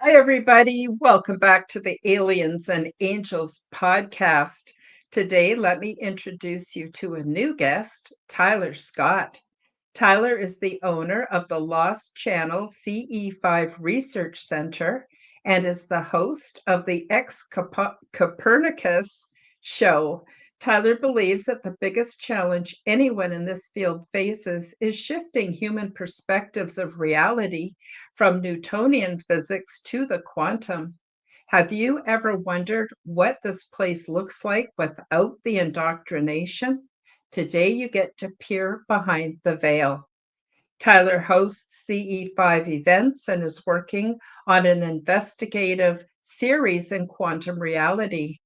Hi, everybody. Welcome back to the Aliens and Angels podcast. Today, let me introduce you to a new guest, Tyler Scott. Tyler is the owner of the Lost Channel CE5 Research Center and is the host of the Ex Copernicus show. Tyler believes that the biggest challenge anyone in this field faces is shifting human perspectives of reality from Newtonian physics to the quantum. Have you ever wondered what this place looks like without the indoctrination? Today, you get to peer behind the veil. Tyler hosts CE5 events and is working on an investigative series in quantum reality.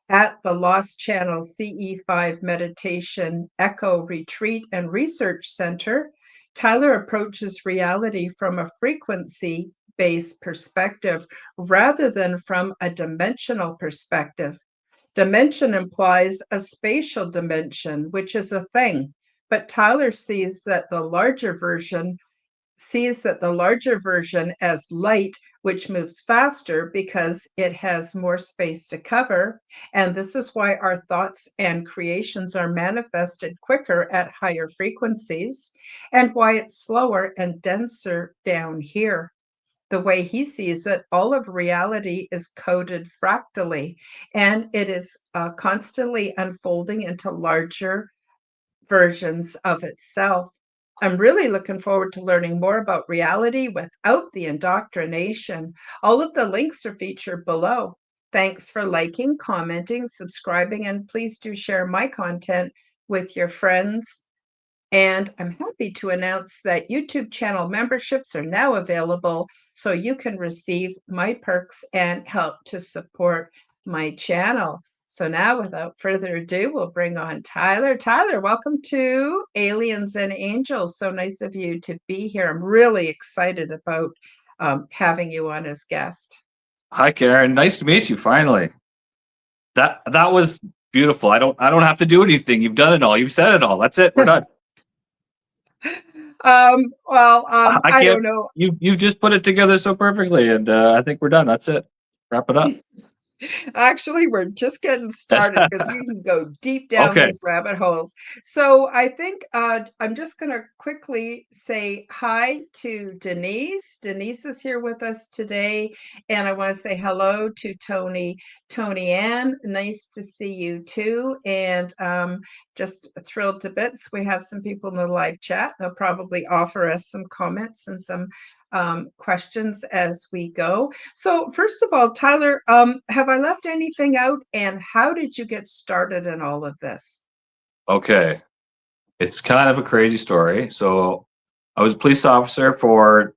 At the Lost Channel CE5 Meditation Echo Retreat and Research Center, Tyler approaches reality from a frequency based perspective rather than from a dimensional perspective. Dimension implies a spatial dimension, which is a thing, but Tyler sees that the larger version as light, which moves faster because it has more space to cover. And this is why our thoughts and creations are manifested quicker at higher frequencies, and why it's slower and denser down here. The way he sees it, all of reality is coded fractally, and it is constantly unfolding into larger versions of itself. I'm really looking forward to learning more about reality without the indoctrination. All of the links are featured below. Thanks for liking, commenting, subscribing, and please do share my content with your friends. And I'm happy to announce that YouTube channel memberships are now available so you can receive my perks and help to support my channel. So now, without further ado, we'll bring on Tyler. Tyler, welcome to Aliens and Angels. So nice of you to be here. I'm really excited about having you on as guest. Hi, Karen. Nice to meet you. Finally, that was beautiful. I don't have to do anything. You've done it all. You've said it all. That's it. We're done. I don't know. You just put it together so perfectly, and I think we're done. That's it. Wrap it up. Actually, we're just getting started because we can go deep down Okay. these rabbit holes. So I think I'm just going to quickly say hi to Denise. Denise is here with us today, and I want to say hello to Tony. Tony Ann, nice to see you too, and just thrilled to bits. We have some people in the live chat. They'll probably offer us some comments and some questions as we go. So first of all, Tyler, have I left anything out, and how did you get started in all of this? Okay. It's kind of a crazy story. So I was a police officer for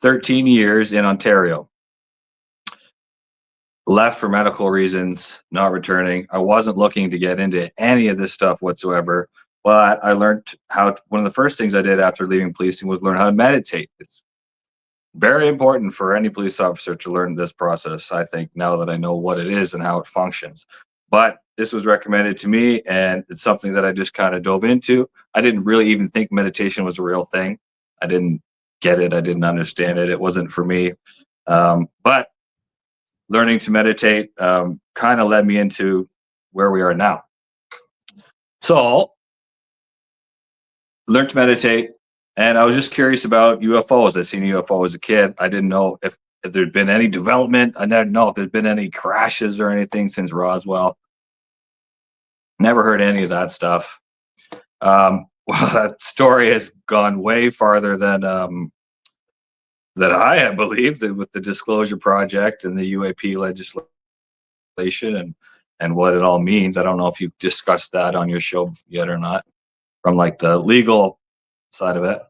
13 years in Ontario. Left for medical reasons, not returning. I wasn't looking to get into any of this stuff whatsoever, but I learned one of the first things I did after leaving policing was learn how to meditate. It's very important for any police officer to learn this process, I think, now that I know what it is and how it functions. But this was recommended to me, and it's something that I just kind of dove into. I didn't really even think meditation was a real thing. I didn't get it. I didn't understand it. It wasn't for me. But learning to meditate kind of led me into where we are now. So, learned to meditate. And I was just curious about UFOs. I'd seen a UFO as a kid. I didn't know if there'd been any development. I didn't know if there'd been any crashes or anything since Roswell. Never heard any of that stuff. Well, that story has gone way farther than I had believed, with the Disclosure Project and the UAP legislation and what it all means. I don't know if you've discussed that on your show yet or not, from like the legal side of it.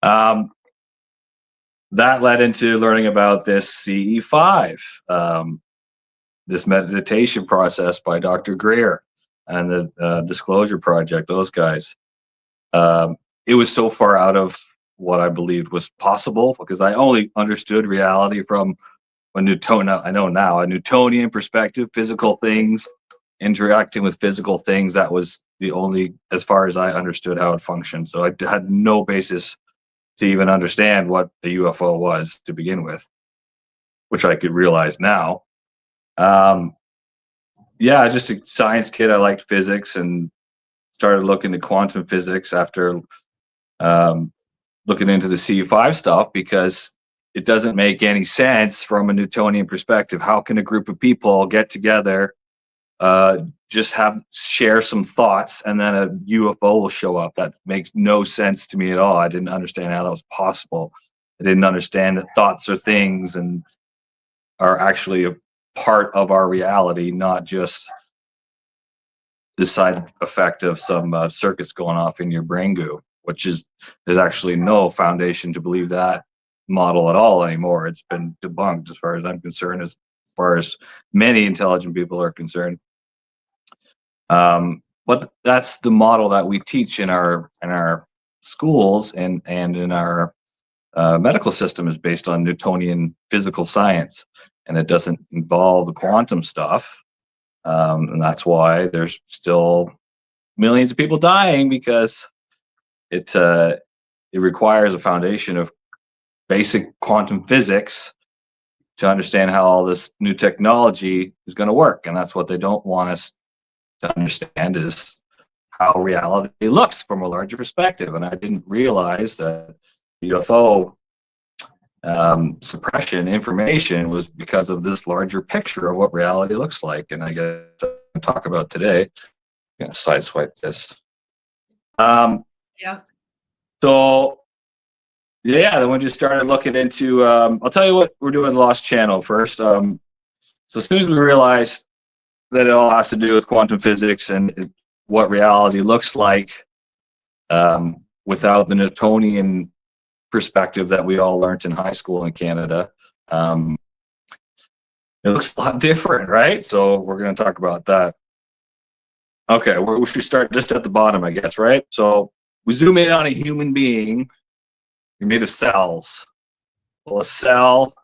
Um, that led into learning about this CE5, this meditation process by Dr. Greer and the Disclosure Project, those guys. It was so far out of what I believed was possible because I only understood reality from a Newtonian, I know now, a Newtonian perspective, physical things, interacting with physical things. That was the only, as far as I understood how it functioned. So I had no basis to even understand what a UFO was to begin with, which I could realize now. Um, yeah, just a science kid. I liked physics and started looking at quantum physics after um, looking into the C5 stuff because it doesn't make any sense from a Newtonian perspective. How can a group of people get together, just share some thoughts, and then a UFO will show up? That makes no sense to me at all. I didn't understand how that was possible. I didn't understand that thoughts are things and are actually a part of our reality, not just the side effect of some circuits going off in your brain goo, which is there's actually no foundation to believe that model at all anymore. It's been debunked as far as I'm concerned, as far as many intelligent people are concerned. But that's the model that we teach in our schools and in our medical system is based on Newtonian physical science, and it doesn't involve the quantum stuff. And that's why there's still millions of people dying because it requires a foundation of basic quantum physics to understand how all this new technology is going to work, and that's what they don't want us to understand is how reality looks from a larger perspective. And I didn't realize that UFO suppression information was because of this larger picture of what reality looks like. And I guess I'll talk about today. I'm going to sideswipe this. Yeah. So yeah, then we just started looking into. I'll tell you what we're doing. Lost Channel first. So as soon as we realized that it all has to do with quantum physics and what reality looks like without the Newtonian perspective that we all learned in high school in Canada, it looks a lot different, right? So we're going to talk about that. Okay, we should start just at the bottom, I guess, right? So we zoom in on a human being. You're made of cells. Well, a cell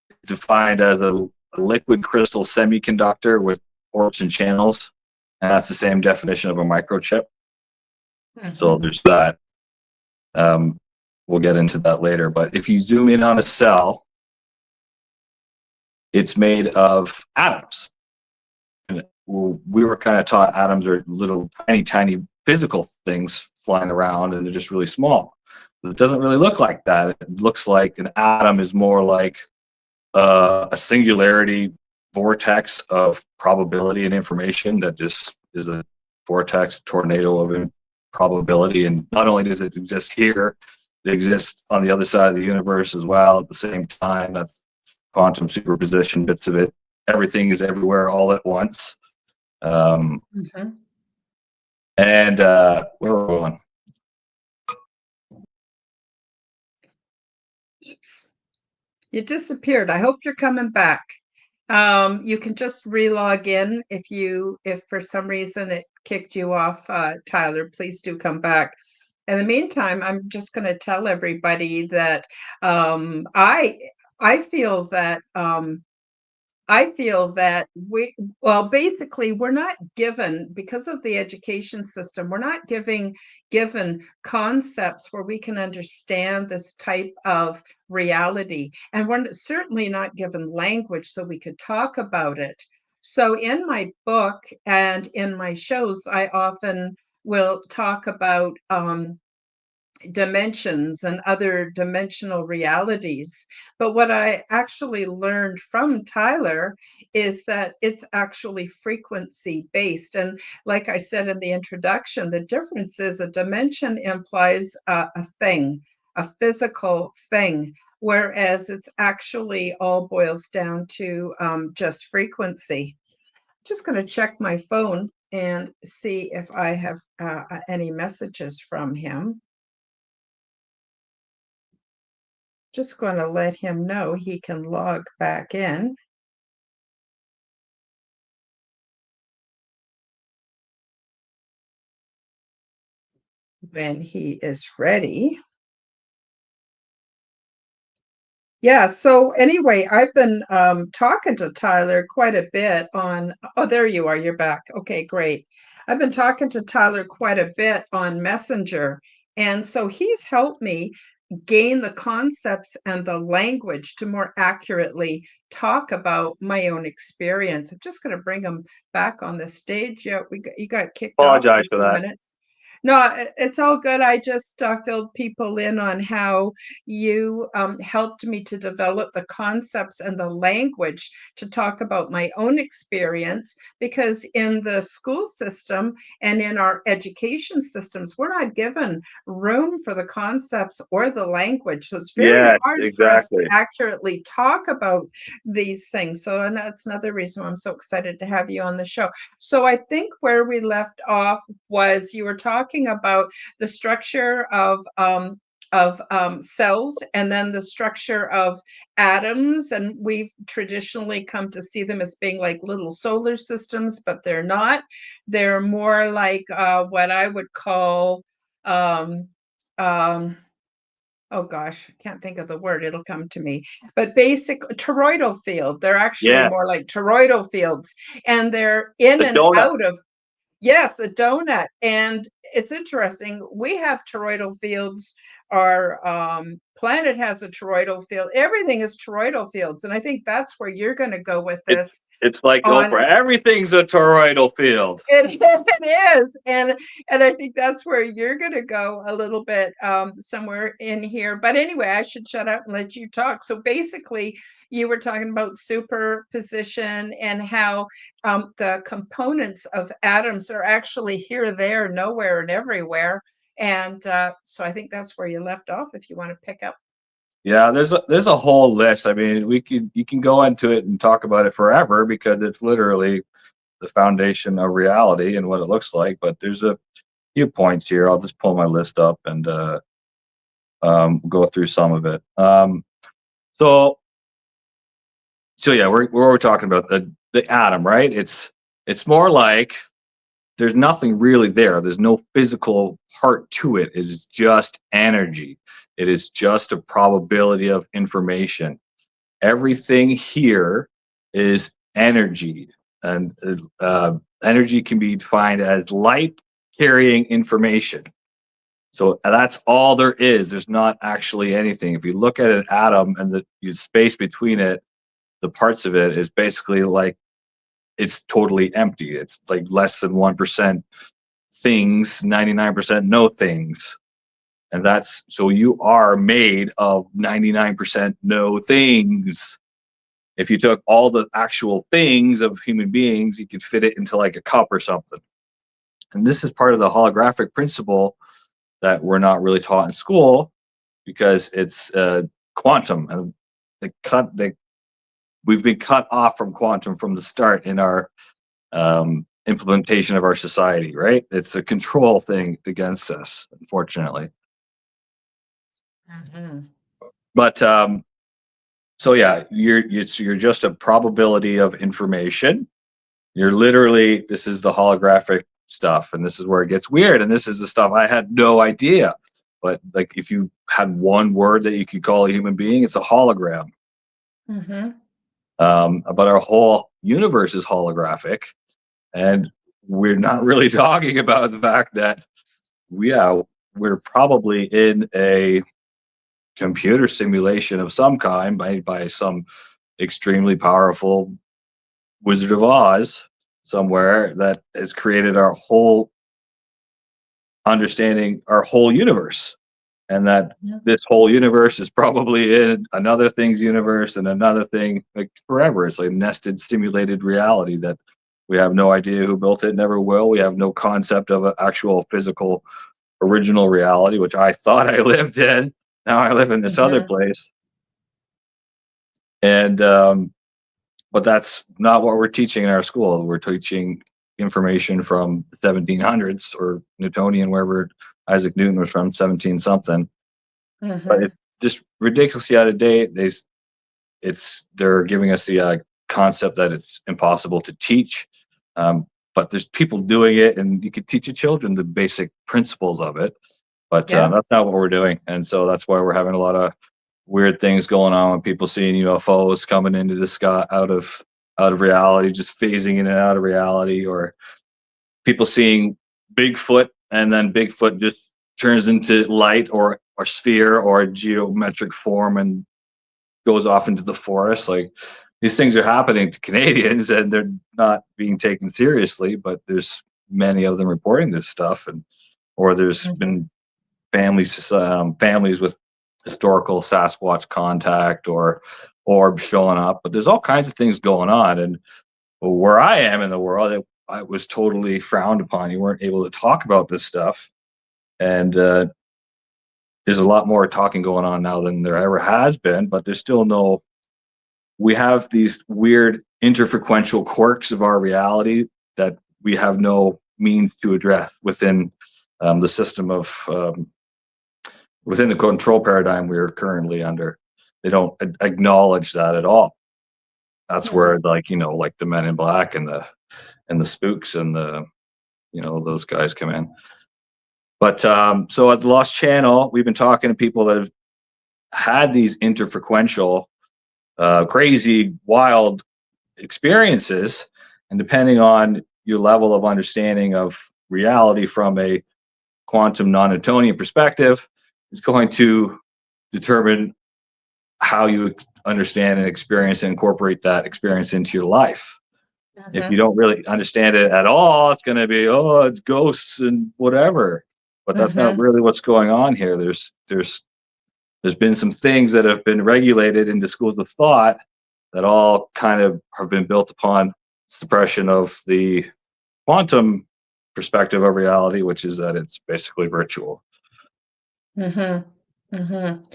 is defined as a liquid crystal semiconductor with ports and channels, and that's the same definition of a microchip. So there's that. We'll get into that later. But if you zoom in on a cell, it's made of atoms. And we were kind of taught atoms are little tiny physical things flying around, and they're just really small. But it doesn't really look like that. It looks like an atom is more like a singularity vortex of probability and information that just is a vortex tornado of probability. And not only does it exist here, it exists on the other side of the universe as well at the same time. That's quantum superposition bits of it. Everything is everywhere all at once. And where we're going. Oops. You disappeared. I hope you're coming back. You can just re-log in if for some reason it kicked you off, Tyler, please do come back. In the meantime, I'm just going to tell everybody that I feel that basically we're not given, because of the education system, we're not given concepts where we can understand this type of reality. And we're certainly not given language so we could talk about it. So in my book and in my shows, I often will talk about dimensions and other dimensional realities. But what I actually learned from Tyler is that it's actually frequency based. And like I said in the introduction, the difference is a dimension implies a thing, a physical thing, whereas it's actually all boils down to just frequency. Just going to check my phone. and see if I have any messages from him. Just going to let him know he can log back in when he is ready. Yeah, so anyway, I've been talking to Tyler quite a bit on, oh, there you are, you're back. Okay, great. I've been talking to Tyler quite a bit on Messenger. And so he's helped me gain the concepts and the language to more accurately talk about my own experience. I'm just going to bring him back on the stage. Yeah, you got kicked off for Apologize a for few that. minutes. No, it's all good. I just filled people in on how you helped me to develop the concepts and the language to talk about my own experience. Because in the school system and in our education systems, we're not given room for the concepts or the language. So it's very Yes, hard for us to exactly. accurately talk about these things. So, and that's another reason why I'm so excited to have you on the show. So I think where we left off was you were talking about the structure of cells and then the structure of atoms. And we've traditionally come to see them as being like little solar systems, but they're not. They're more like what I would call, um, um, oh gosh, I can't think of the word, it'll come to me. But basically, toroidal field. They're actually Yeah, more like toroidal fields, and they're in the and donut. out of. Yes, a donut. And it's interesting. We have toroidal fields. Our planet has a toroidal field. Everything is toroidal fields. And I think that's where you're going to go with It's this it's like on. Oprah. Everything's a toroidal field. It is, and I think that's where you're going to go a little bit somewhere in here. But anyway, I should shut up and let you talk. So basically, you were talking about superposition and how the components of atoms are actually here, there, nowhere, and everywhere. And so I think that's where you left off. If you want to pick up. Yeah, there's a whole list. I mean, you can go into it and talk about it forever because it's literally the foundation of reality and what it looks like. But there's a few points here. I'll just pull my list up and go through some of it. So so yeah, we're talking about the atom, right? It's more like there's nothing really there. There's no physical part to it. It is just energy. It is just a probability of information. Everything here is energy, and energy can be defined as light carrying information. So that's all there is. There's not actually anything. If you look at an atom and the space between it, the parts of it is basically like it's totally empty. It's like less than 1% things, 99% no things. And that's so you are made of 99% no things. If you took all the actual things of human beings, you could fit it into like a cup or something. And this is part of the holographic principle that we're not really taught in school because it's quantum, and we've been cut off from quantum from the start in our implementation of our society. Right? It's a control thing against us, unfortunately. Mhm. But so yeah, you're just a probability of information. You're literally, this is the holographic stuff, and this is where it gets weird. And this is the stuff I had no idea. But like, if you had one word that you could call a human being, it's a hologram. Mhm. But our whole universe is holographic, and we're not really talking about the fact that we're probably in a computer simulation of some kind made by some extremely powerful Wizard of Oz somewhere that has created our whole understanding, our whole universe, and that Mhm. this whole universe is probably in another thing's universe and another thing, like forever. It's like nested simulated reality that we have no idea who built it, never will. We have no concept of an actual physical original reality, which I thought I lived in. Now I live in this other Mhm. place. And but that's not what we're teaching in our school. We're teaching information from the 1700s or Newtonian, wherever Isaac Newton was from, 17 something. But Mhm. it's just ridiculously out of date. They're giving us the concept that it's impossible to teach, but there's people doing it, and you could teach your children the basic principles of it. But Yeah. that's not what we're doing, and so that's why we're having a lot of weird things going on with people seeing UFOs coming into the sky out of reality, just phasing in and out of reality, or people seeing Bigfoot and then Bigfoot just turns into light or sphere or geometric form and goes off into the forest. Like these things are happening to Canadians and they're not being taken seriously, but there's many of them reporting this stuff, and or there's Mhm. been families with historical Sasquatch contact or orbs showing up, but there's all kinds of things going on. And where I am in the world, it was totally frowned upon. You weren't able to talk about this stuff, and there's a lot more talking going on now than there ever has been. But there's still no. We have these weird interfrequential quirks of our reality that we have no means to address the system of within the control paradigm we are currently under. They don't acknowledge that at all. That's Mhm. where, like, like the Men in Black and the spooks and the those guys come in. But so at the Lost Channel, we've been talking to people that have had these interfrequential, crazy, wild experiences, and depending on your level of understanding of reality from a quantum non-Newtonian perspective, is going to determine how you understand and experience and incorporate that experience into your life. If you Mhm. don't really understand it at all, it's going to be, oh, it's ghosts and whatever. But that's not Mhm. really what's going on here. There's been some things that have been regulated into schools of thought that all kind of have been built upon suppression of the quantum perspective of reality, which is that it's basically virtual. Mhm. Mhm.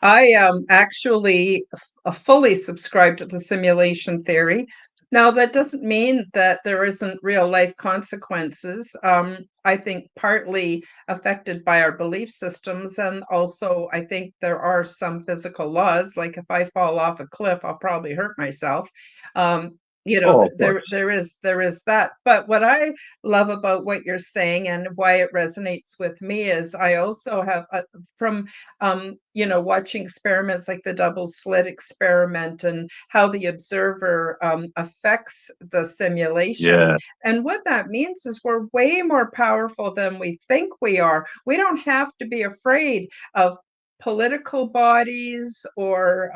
I actually fully subscribe to the simulation theory. Now, that doesn't mean that there isn't real life consequences. I think partly affected by our belief systems, and also I think there are some physical laws. Like if I fall off a cliff, I'll probably hurt myself. Um, Oh, of course. there is that. But what I love about what you're saying and why it resonates with me is I also have from watching experiments like the double slit experiment and how the observer affects the simulation. Yeah. And what that means is we're way more powerful than we think we are. We don't have to be afraid of political bodies or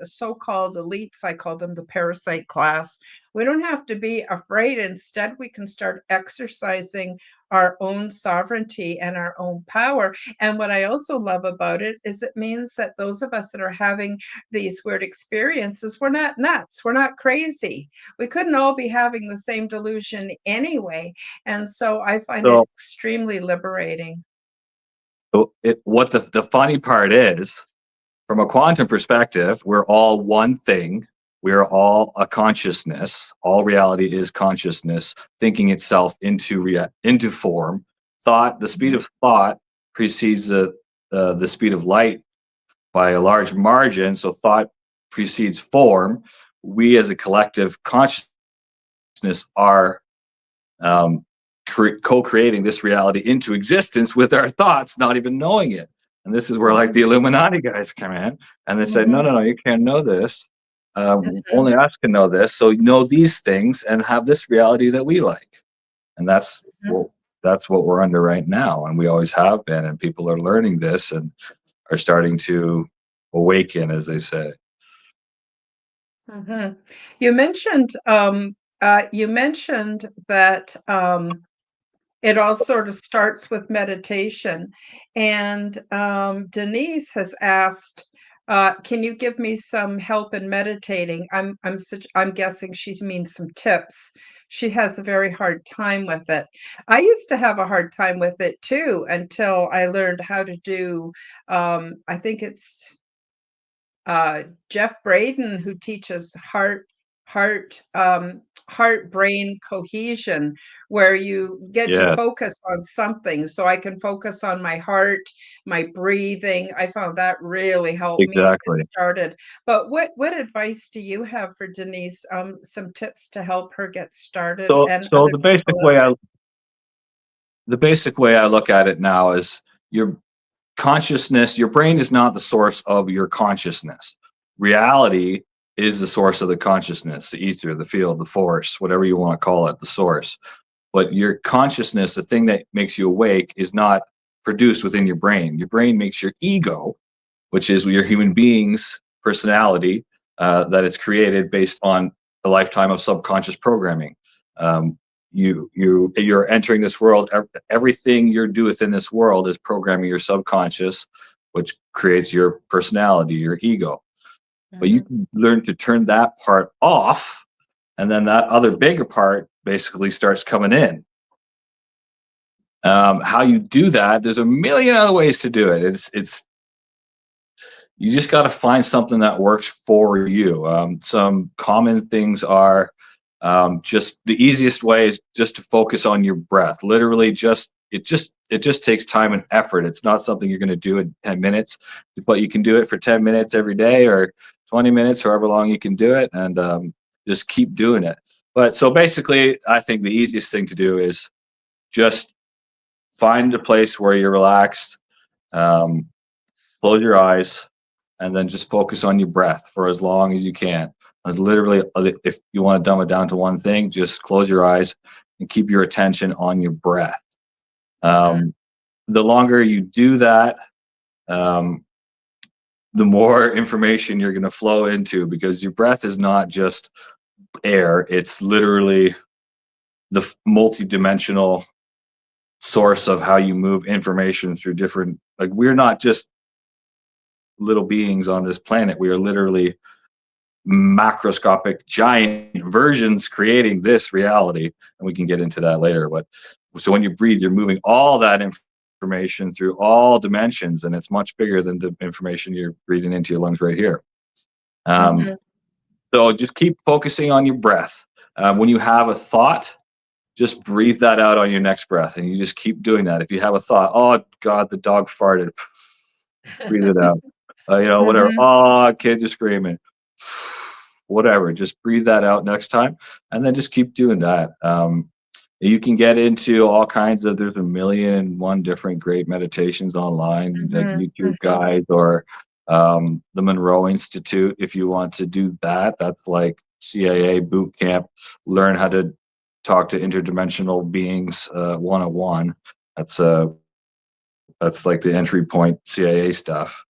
so-called elites. I call them the parasite class. We don't have to be afraid. Instead, we can start exercising our own sovereignty and our own power. And what I also love about it is it means that those of us that are having these weird experiences, we're not nuts, we're not crazy. We couldn't all be having the same delusion anyway. And so I find it So, extremely liberating. what the funny part is, from a quantum perspective, we're all one thing. We are all a consciousness. All reality is consciousness thinking itself into form. The speed Mhm. of thought precedes the speed of light by a large margin. So thought precedes form. We as a collective consciousness are um, co-creating this reality into existence with our thoughts, not even knowing it. And this is where, like, the Mhm. Illuminati guys come in, and they say, no, Mhm. no, no, you can't know this. Mhm. Only us can know this. So know these things and have this reality that we like. And Mhm. that's what we're under right now, and we always have been. And people are learning this and are starting to awaken, as they say. Mhm. You mentioned that it all sort of starts with meditation. And Denise has asked, "Can you give me some help in meditating?" I'm guessing she means some tips. She has a very hard time with it. I used to have a hard time with it too until I learned how to do. I think it's Jeff Braden who teaches heart heart brain cohesion where you get to Yeah, focus on something. So I can focus on my heart, my breathing. I found that really helped me get exactly. started. But what advice do you have for Denise? Some tips to help her get started So, and so other people out there? the basic way I look at it now is your consciousness, your brain is not the source of your consciousness. Reality is the source of the consciousness, the ether, the field, the force, whatever you want to call it, the source. But your consciousness, the thing that makes you awake, is not produced within your brain. Your brain makes your ego, which is your human being's personality, that it's created based on a lifetime of subconscious programming. Um, you're entering this world. Everything you do within this world is programming your subconscious, which creates your personality, your ego. But you Mhm, can learn to turn that part off, and then that other bigger part basically starts coming in. How you do that? There's a million other ways to do it. It's you just got to find something that works for you. Some common things are, just the easiest way is just to focus on your breath. Literally, it just takes time and effort. It's not something you're going to do in 10 minutes, but you can do it for 10 minutes every day or 20 minutes, however long you can do it, and just keep doing it. But so basically, I think the easiest thing to do is just find a place where you're relaxed. Um, Close your eyes and then just focus on your breath for as long as you can. As literally, if you want to dumb it down to one thing, just close your eyes and keep your attention on your breath. mhm, Um, the longer you do that, um, the more information you're going to flow into, because your breath is not just air, it's literally the multi-dimensional source of how you move information through different, like, we're not just little beings on this planet, we are literally macroscopic giant versions creating this reality, and we can get into that later. But so when you breathe, you're moving all that information through all dimensions, and it's much bigger than the information you're breathing into your lungs right here. um, mhm, so just keep focusing on your breath. When you have a thought, just breathe that out on your next breath, and you just keep doing that. If you have a thought, oh god, the dog farted, breathe it out. Whatever. mhm, Oh, kids are screaming. Whatever. Just breathe that out next time, and then just keep doing that. You can get into all kinds of. There's a million and one different great meditations online, like mhm, YouTube mhm, guides or the Monroe Institute. If you want to do that, that's like CIA boot camp. Learn how to talk to interdimensional beings 101. That's that's like the entry point CIA stuff.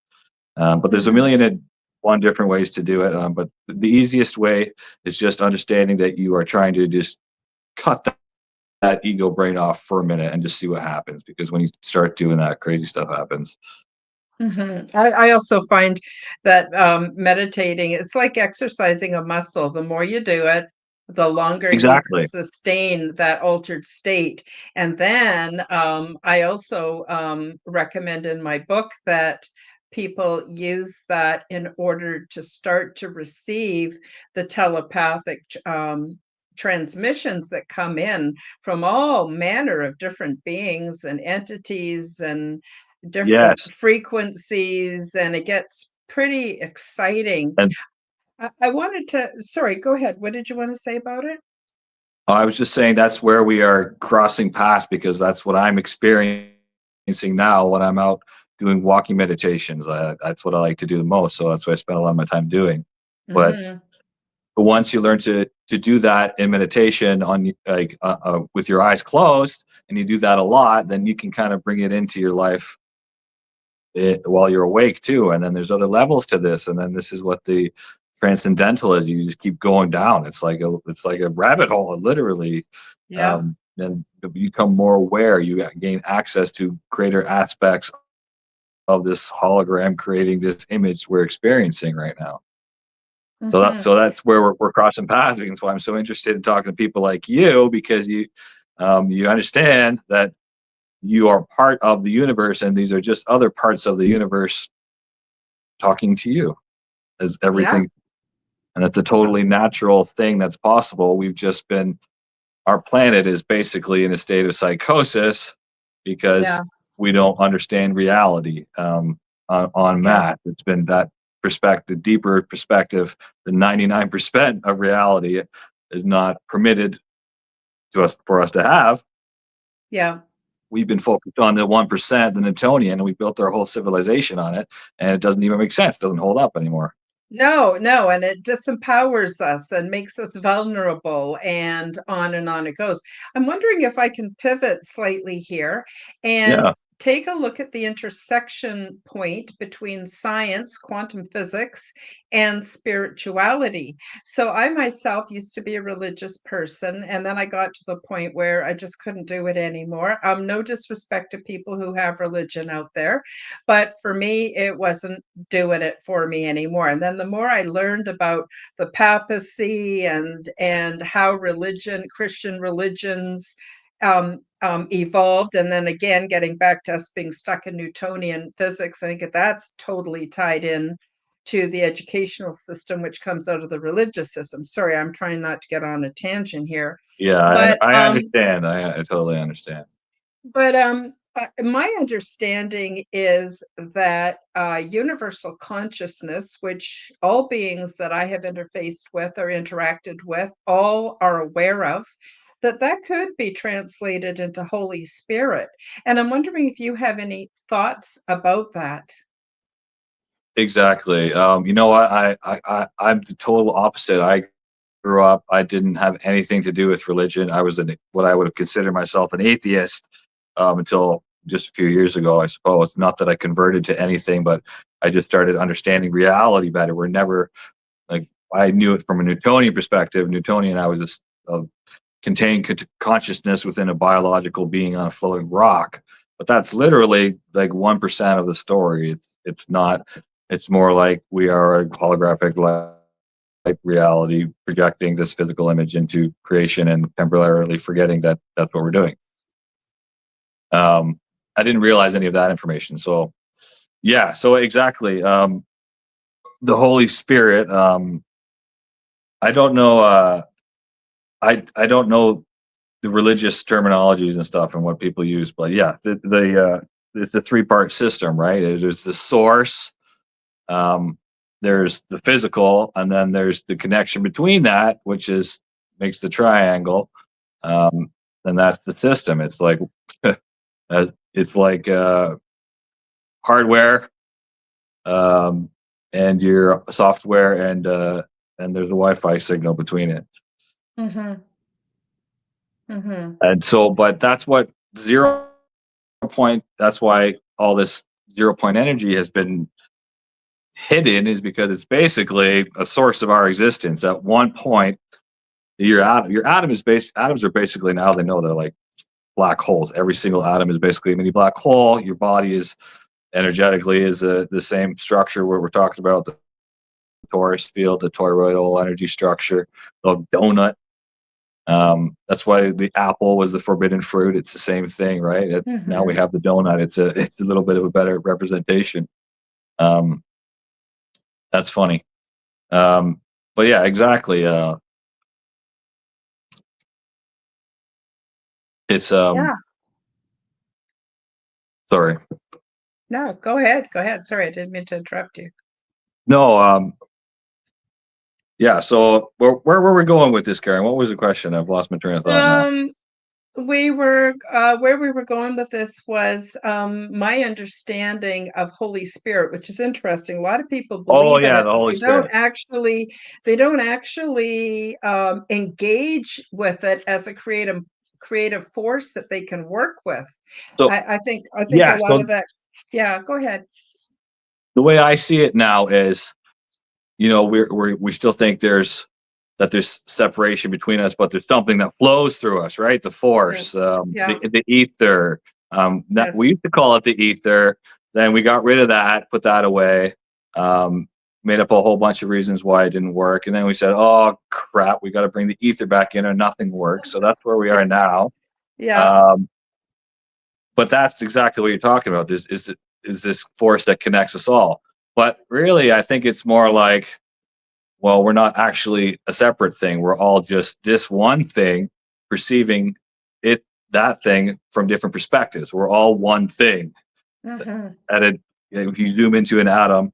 But there's a mhm. million and one different ways to do it. But the easiest way is just understanding that you are trying to just cut that ego brain off for a minute and just see what happens. Because when you start doing that, crazy stuff happens. Mhm. I also find that, meditating, it's like exercising a muscle. The more you do it, the longer you can Exactly. sustain that altered state. And then, I also, recommend in my book that people use that in order to start to receive the telepathic, transmissions that come in from all manner of different beings and entities and different Yes. frequencies, and it gets pretty exciting. And I wanted to sorry, go ahead. What did you wanna say about it? I was just saying that's where we are crossing paths, because that's what I'm experiencing now when I'm out doing walking meditations. That's what I like to do the most. So that's what I spend a lot of my time doing. But Mhm, once you learn to do that in meditation on like with your eyes closed, and you do that a lot, then you can kind of bring it into your life while you're awake too. And then there's other levels to this, and then this is what the transcendental is. You just keep going down. It's like a rabbit hole, literally. yeah, And you become more aware. You gain access to greater aspects of this hologram creating this image we're experiencing right now. mhm, So that's where we're crossing paths. And that's why I'm so interested in talking to people like you, because you understand that you are part of the universe, and these are just other parts of the universe talking to you as yeah. everything. and that's a totally natural thing that's possible. We've just been Our planet is basically in a state of psychosis because Yeah, we don't understand reality on yeah, math. It's been that perspective, deeper perspective, the 99% of reality is not permitted to us for us to have. yeah. We've been focused on the 1%, the Newtonian, and we built our whole civilization on it, and it doesn't even make sense. It doesn't hold up anymore. No, no, and it disempowers us and makes us vulnerable, and on it goes. I'm wondering if I can pivot slightly here and Yeah, take a look at the intersection point between science, quantum physics, and spirituality. So I myself used to be a religious person, and then I got to the point where I just couldn't do it anymore. No disrespect to people who have religion out there, but for me, it wasn't doing it for me anymore. And then the more I learned about the papacy and how Christian religions evolved, and then again getting back to us being stuck in Newtonian physics, I think that's totally tied in to the educational system, which comes out of the religious system. Sorry, I'm trying not to get on a tangent here, yeah, but I understand. I totally understand. my understanding is that universal consciousness, which all beings that I have interfaced with or interacted with, all are aware of, that could be translated into Holy Spirit. And I'm wondering if you have any thoughts about that. Exactly. You know what? I'm the total opposite. I grew up, I didn't have anything to do with religion. I was what I would have considered myself an atheist until just a few years ago, I suppose. Not that I converted to anything, but I just started understanding reality better. We're never like I knew it from a Newtonian perspective. Newtonian, I was just contained consciousness within a biological being on a floating rock. But that's literally like 1% of the story. It's not. It's more like we are a holographic like reality projecting this physical image into creation and temporarily forgetting that that's what we're doing. I didn't realize any of that information. So yeah, so exactly. The Holy Spirit. I don't know. I don't know the religious terminologies and stuff and what people use, but yeah, it's a three-part system, right? There's the source, um, there's the physical, and then there's the connection between that, which is makes the triangle, um, and that's the system. It's like it's like hardware, um, and your software, and there's a Wi-Fi signal between it. Mm-hmm. Mm-hmm. And so, but that's what zero point. That's why all this 0 point energy has been hidden, is because it's basically a source of our existence. At one point, your atom is atoms are basically, now they know, they're like black holes. Every single atom is basically a mini black hole. Your body is energetically is the same structure where we're talking about the torus field, the toroidal energy structure, the donut. That's why the apple was the forbidden fruit. It's the same thing, right? Now we Mm-hmm. have the donut. It's a little bit of a better representation. Um, that's funny. Um, but yeah, exactly. It's Yeah. sorry. No, go ahead. Go ahead. Sorry, I didn't mean to interrupt you. No, yeah. So where were we going with this, Karen? What was the question? I've lost my train of thought now. Um, we were where we were going with this was my understanding of Holy Spirit, which is interesting. A lot of people Oh believe in yeah, it, the but Holy Spirit. they don't actually engage with it as a creative force that they can work with. So I think a yeah, lot so of that. Yeah, go ahead. the way I see it now is, we still think there's separation between us, but there's something that flows through us, right? The Yeah, force, yeah, the ether. We yes, used to call it the ether. Then we got rid of that, put that away, um, made up a whole bunch of reasons why it didn't work, and then we said, "Oh crap, we got to bring the ether back in, or nothing works." So that's where we are now. yeah, Um, but that's exactly what you're talking about. Is this force that connects us all? But really, I think it's more like well, we're not actually a separate thing. We're all just this one thing, perceiving it, that thing from different perspectives. We're all one thing. Mhm. At a, if you zoom into an atom,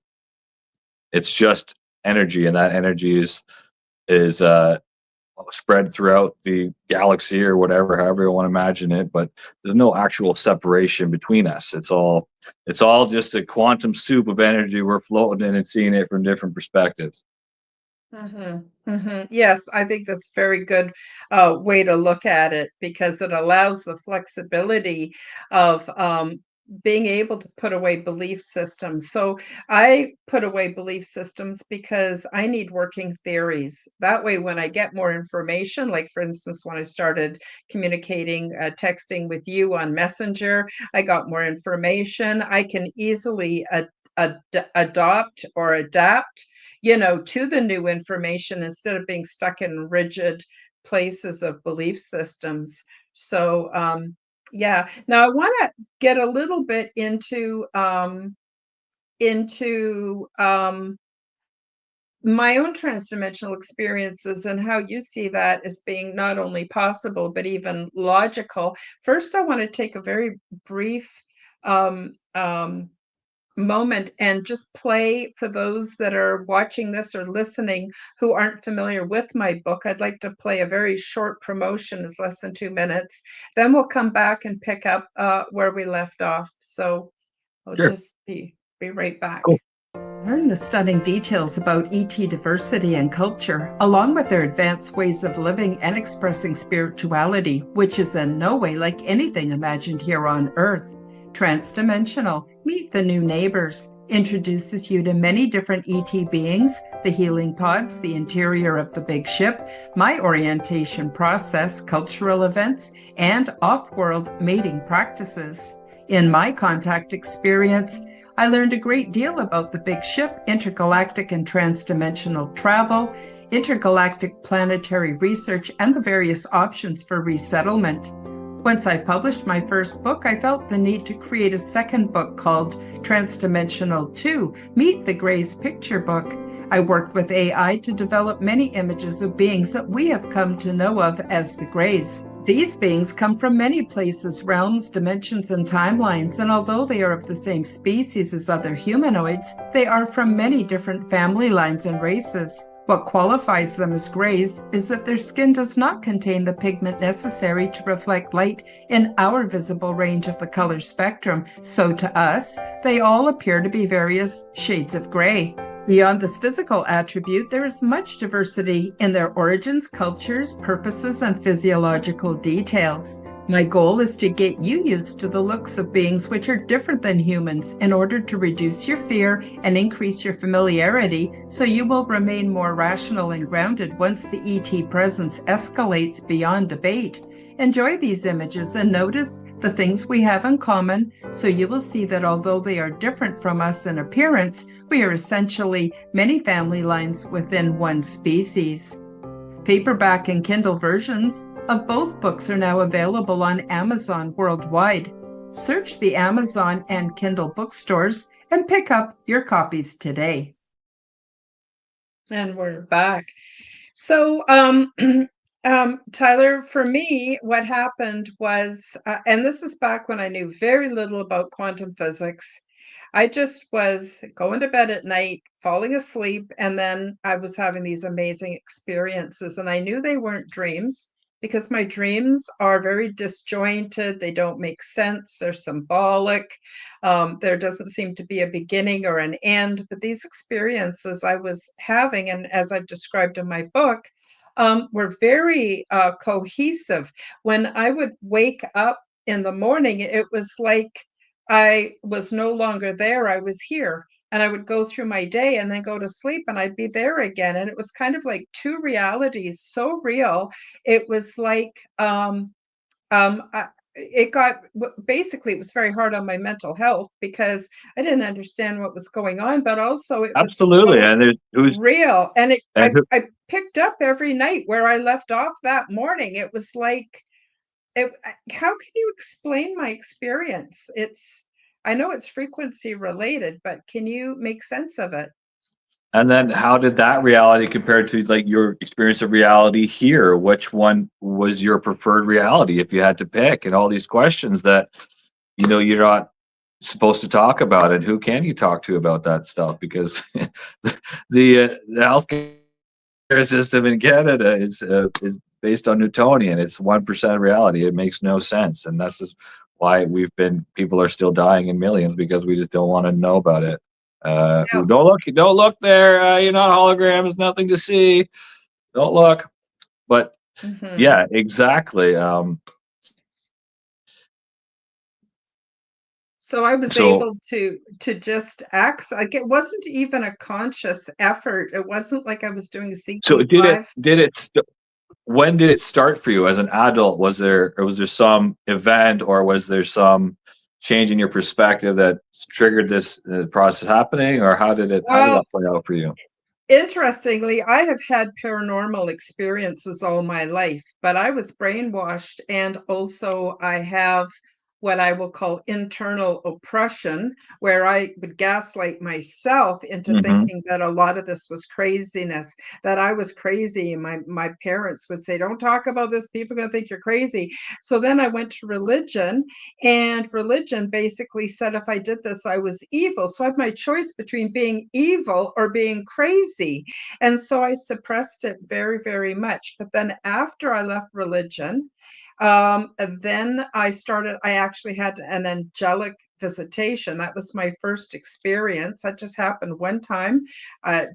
it's just energy, and that energy is spread throughout the galaxy or whatever, however you want to imagine it. But there's no actual separation between us. It's all just a quantum soup of energy. We're floating in and seeing it from different perspectives. Mhm, mhm. Yes, I think that's very good way to look at it because it allows the flexibility of being able to put away belief systems. So I put away belief systems because I need working theories. That way, when I get more information, like for instance, when I started communicating, texting with you on Messenger, I got more information. I can easily adopt or adapt, to the new information instead of being stuck in rigid places of belief systems. So, yeah. Now I want to get a little bit into my own transdimensional experiences and how you see that as being not only possible but even logical. First, I want to take a very brief um, um, moment and just play for those that are watching this or listening who aren't familiar with my book. I'd like to play a very short promotion, it's less than 2 minutes. Then we'll come back and pick up where we left off. So I'll Sure. just be right back. Cool. Learn the stunning details about ET diversity and culture, along with their advanced ways of living and expressing spirituality, which is in no way like anything imagined here on Earth. Transdimensional, Meet the New Neighbors, introduces you to many different ET beings, the healing pods, the interior of the big ship, my orientation process, cultural events, and off world mating practices. In my contact experience, I learned a great deal about the big ship, intergalactic and transdimensional travel, intergalactic planetary research, and the various options for resettlement. Once I published my first book, I felt the need to create a second book called Transdimensional 2, Meet the Greys Picture Book. I worked with AI to develop many images of beings that we have come to know of as the Greys. These beings come from many places, realms, dimensions, and timelines, and although they are of the same species as other humanoids, they are from many different family lines and races. What qualifies them as greys is that their skin does not contain the pigment necessary to reflect light in our visible range of the color spectrum, so to us, they all appear to be various shades of gray. Beyond this physical attribute, there is much diversity in their origins, cultures, purposes, and physiological details. My goal is to get you used to the looks of beings which are different than humans in order to reduce your fear and increase your familiarity so you will remain more rational and grounded once the ET presence escalates beyond debate. Enjoy these images and notice the things we have in common so you will see that although they are different from us in appearance, we are essentially many family lines within one species. Paperback and Kindle versions of both books are now available on Amazon worldwide. Search the Amazon and Kindle bookstores and pick up your copies today. And we're back. So, Tyler, for me, what happened was, and this is back when I knew very little about quantum physics. I just was going to bed at night, falling asleep, and then I was having these amazing experiences. And I knew they weren't dreams because my dreams are very disjointed. They don't make sense. They're symbolic. There doesn't seem to be a beginning or an end. But these experiences I was having, and as I've described in my book, were very cohesive. When I would wake up in the morning, it was like I was no longer there, I was here. And I would go through my day and then go to sleep and I'd be there again. And it was kind of like two realities, so real. It was like it got basically it was very hard on my mental health because I didn't understand what was going on, but also it was Absolutely. so And there's who's real. And it and who, I picked up every night where I left off that morning. It was like how can you explain my experience? I know it's frequency related, but can you make sense of it? And then how did that reality compare to like your experience of reality here? Which one was your preferred reality if you had to pick? And all these questions that you're not supposed to talk about, and who can you talk to about that stuff? Because the healthcare system in Canada is based on Newtonian. It's 1% reality. It makes no sense, and that's just why people are still dying in millions because we just don't want to know about it. Yeah. Don't look there. You're not holograms. Nothing to see. Don't look. But Mhm. yeah, exactly. So I was So able to just act like it wasn't even a conscious effort. It wasn't like I was doing so CP5. when did it start for you as an adult? Was there some event, or was there some change in your perspective that triggered this process happening, or how did Well, that play out for you? interestingly, I have had paranormal experiences all my life, but I was brainwashed, and also I have what I will call internal oppression, where I would gaslight myself into Hmm. thinking that a lot of this was craziness, that I was crazy. My parents would say, "Don't talk about this. People are gonna think you're crazy." So then I went to religion, and religion basically said if I did this, I was evil. So I had my choice between being evil or being crazy. And so I suppressed it very, very much. But then after I left religion, then I actually had an angelic visitation. That was my first experience. That just happened one time.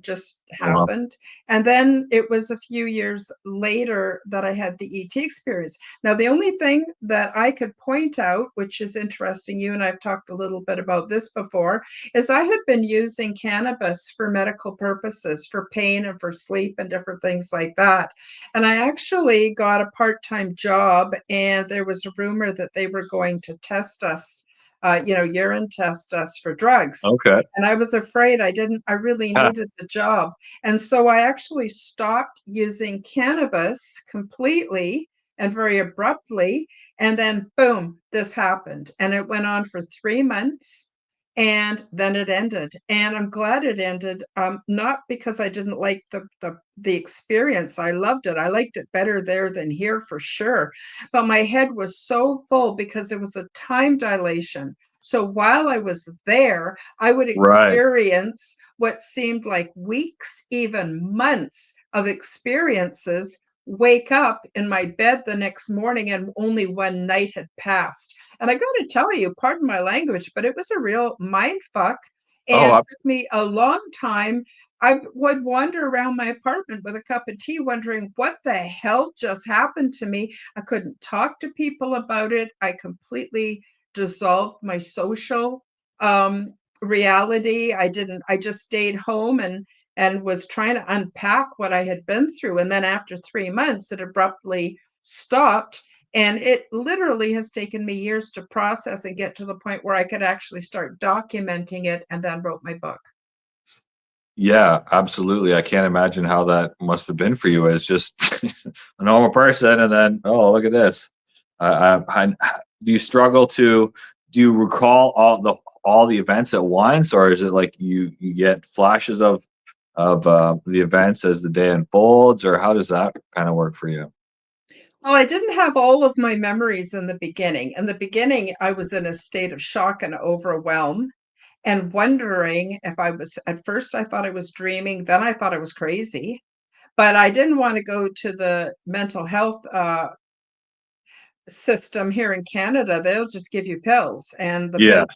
Just Oh, wow. happened. And then it was a few years later that I had the ET experience. Now, the only thing that I could point out, which is interesting, you and I've talked a little bit about this before, is I had been using cannabis for medical purposes, for pain and for sleep and different things like that. And I actually got a part-time job, and there was a rumor that they were going to test us, urine test us for drugs. Okay. And I was afraid I really Huh. needed the job. And so I actually stopped using cannabis completely and very abruptly. And then, boom, this happened. And it went on for 3 months, and then it ended. And I'm glad it ended, not because I didn't like the experience. I loved it. I liked it better there than here for sure. But my head was so full because it was a time dilation. So while I was there, I would Right. experience what seemed like weeks, even months of experiences, wake up in my bed the next morning, and only one night had passed. And I got to tell you, pardon my language, but it was a real mind fuck. Oh, And took me a long time. I would wander around my apartment with a cup of tea, wondering what the hell just happened to me. I couldn't talk to people about it. I completely dissolved my social reality. I just stayed home and was trying to unpack what I had been through. And then after 3 months, it abruptly stopped. And it literally has taken me years to process and get to the point where I could actually start documenting it, and then wrote my book. yeah, absolutely. I can't imagine how that must have been for you as just a normal person, and then, oh, look at this. Do you struggle to do you recall all the events at once, or is it like you get flashes of the events as the day unfolds, or how does that kind of work for you? Well, I didn't have all of my memories in the beginning. In the beginning, I was in a state of shock and overwhelm, and wondering if I was, at first, I thought I was dreaming, then I thought I was crazy. But I didn't want to go to the mental health system here in Canada. They'll just give you pills, and the Yeah. pill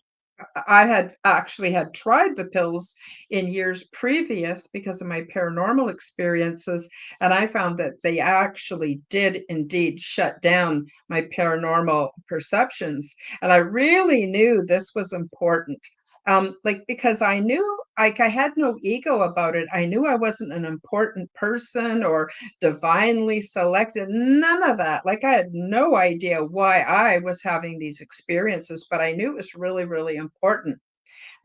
I had actually had tried the pills in years previous because of my paranormal experiences, and I found that they actually did indeed shut down my paranormal perceptions. And I really knew this was important. Like, because I knew, like, I had no ego about it. I knew I wasn't an important person or divinely selected, none of that. Like, I had no idea why I was having these experiences, but I knew it was really, really important.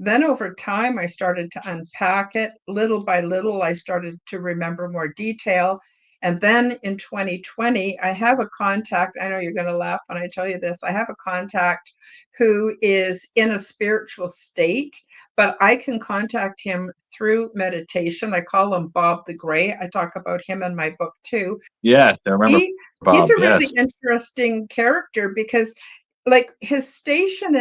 Then over time, I started to unpack it little by little. I started to remember more detail. And then in 2020, I have a contact. I know you're going to laugh when I tell you this. I have a contact who is in a spiritual state, but I can contact him through meditation. I call him Bob the Gray. I talk about him in my book too. Yes, I remember he he's Bob. a really Yes. interesting character because like his station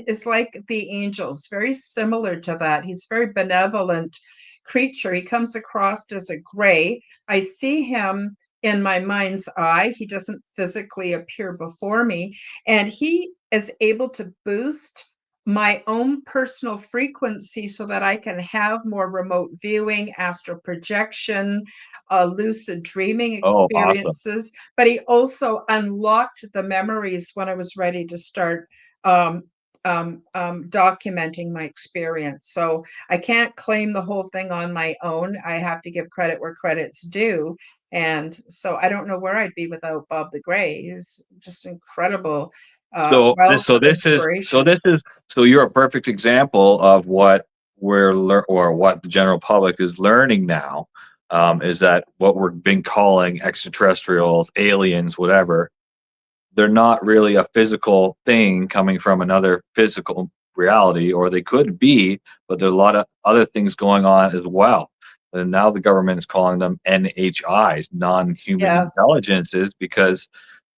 is like the angels, very similar to that. He's a very benevolent creature. He comes across as a gray. I see him in my mind's eye. He doesn't physically appear before me, and he is able to boost my own personal frequency so that I can have more remote viewing, astral projection, lucid dreaming Oh, awesome. experiences, but he also unlocked the memories when I was ready to start um, documenting my experience. So I can't claim the whole thing on my own. I have to give credit where credit's due. And so I don't know where I'd be without Bob the Gray. He's just incredible wealth So of this is inspiration. so you're a perfect example of what or what the general public is learning now, is that what we're been calling extraterrestrials, aliens, whatever, they're not really a physical thing coming from another physical reality, or they could be, but there are a lot of other things going on as well. And now the government is calling them NHIs, non-human Yeah, intelligences, because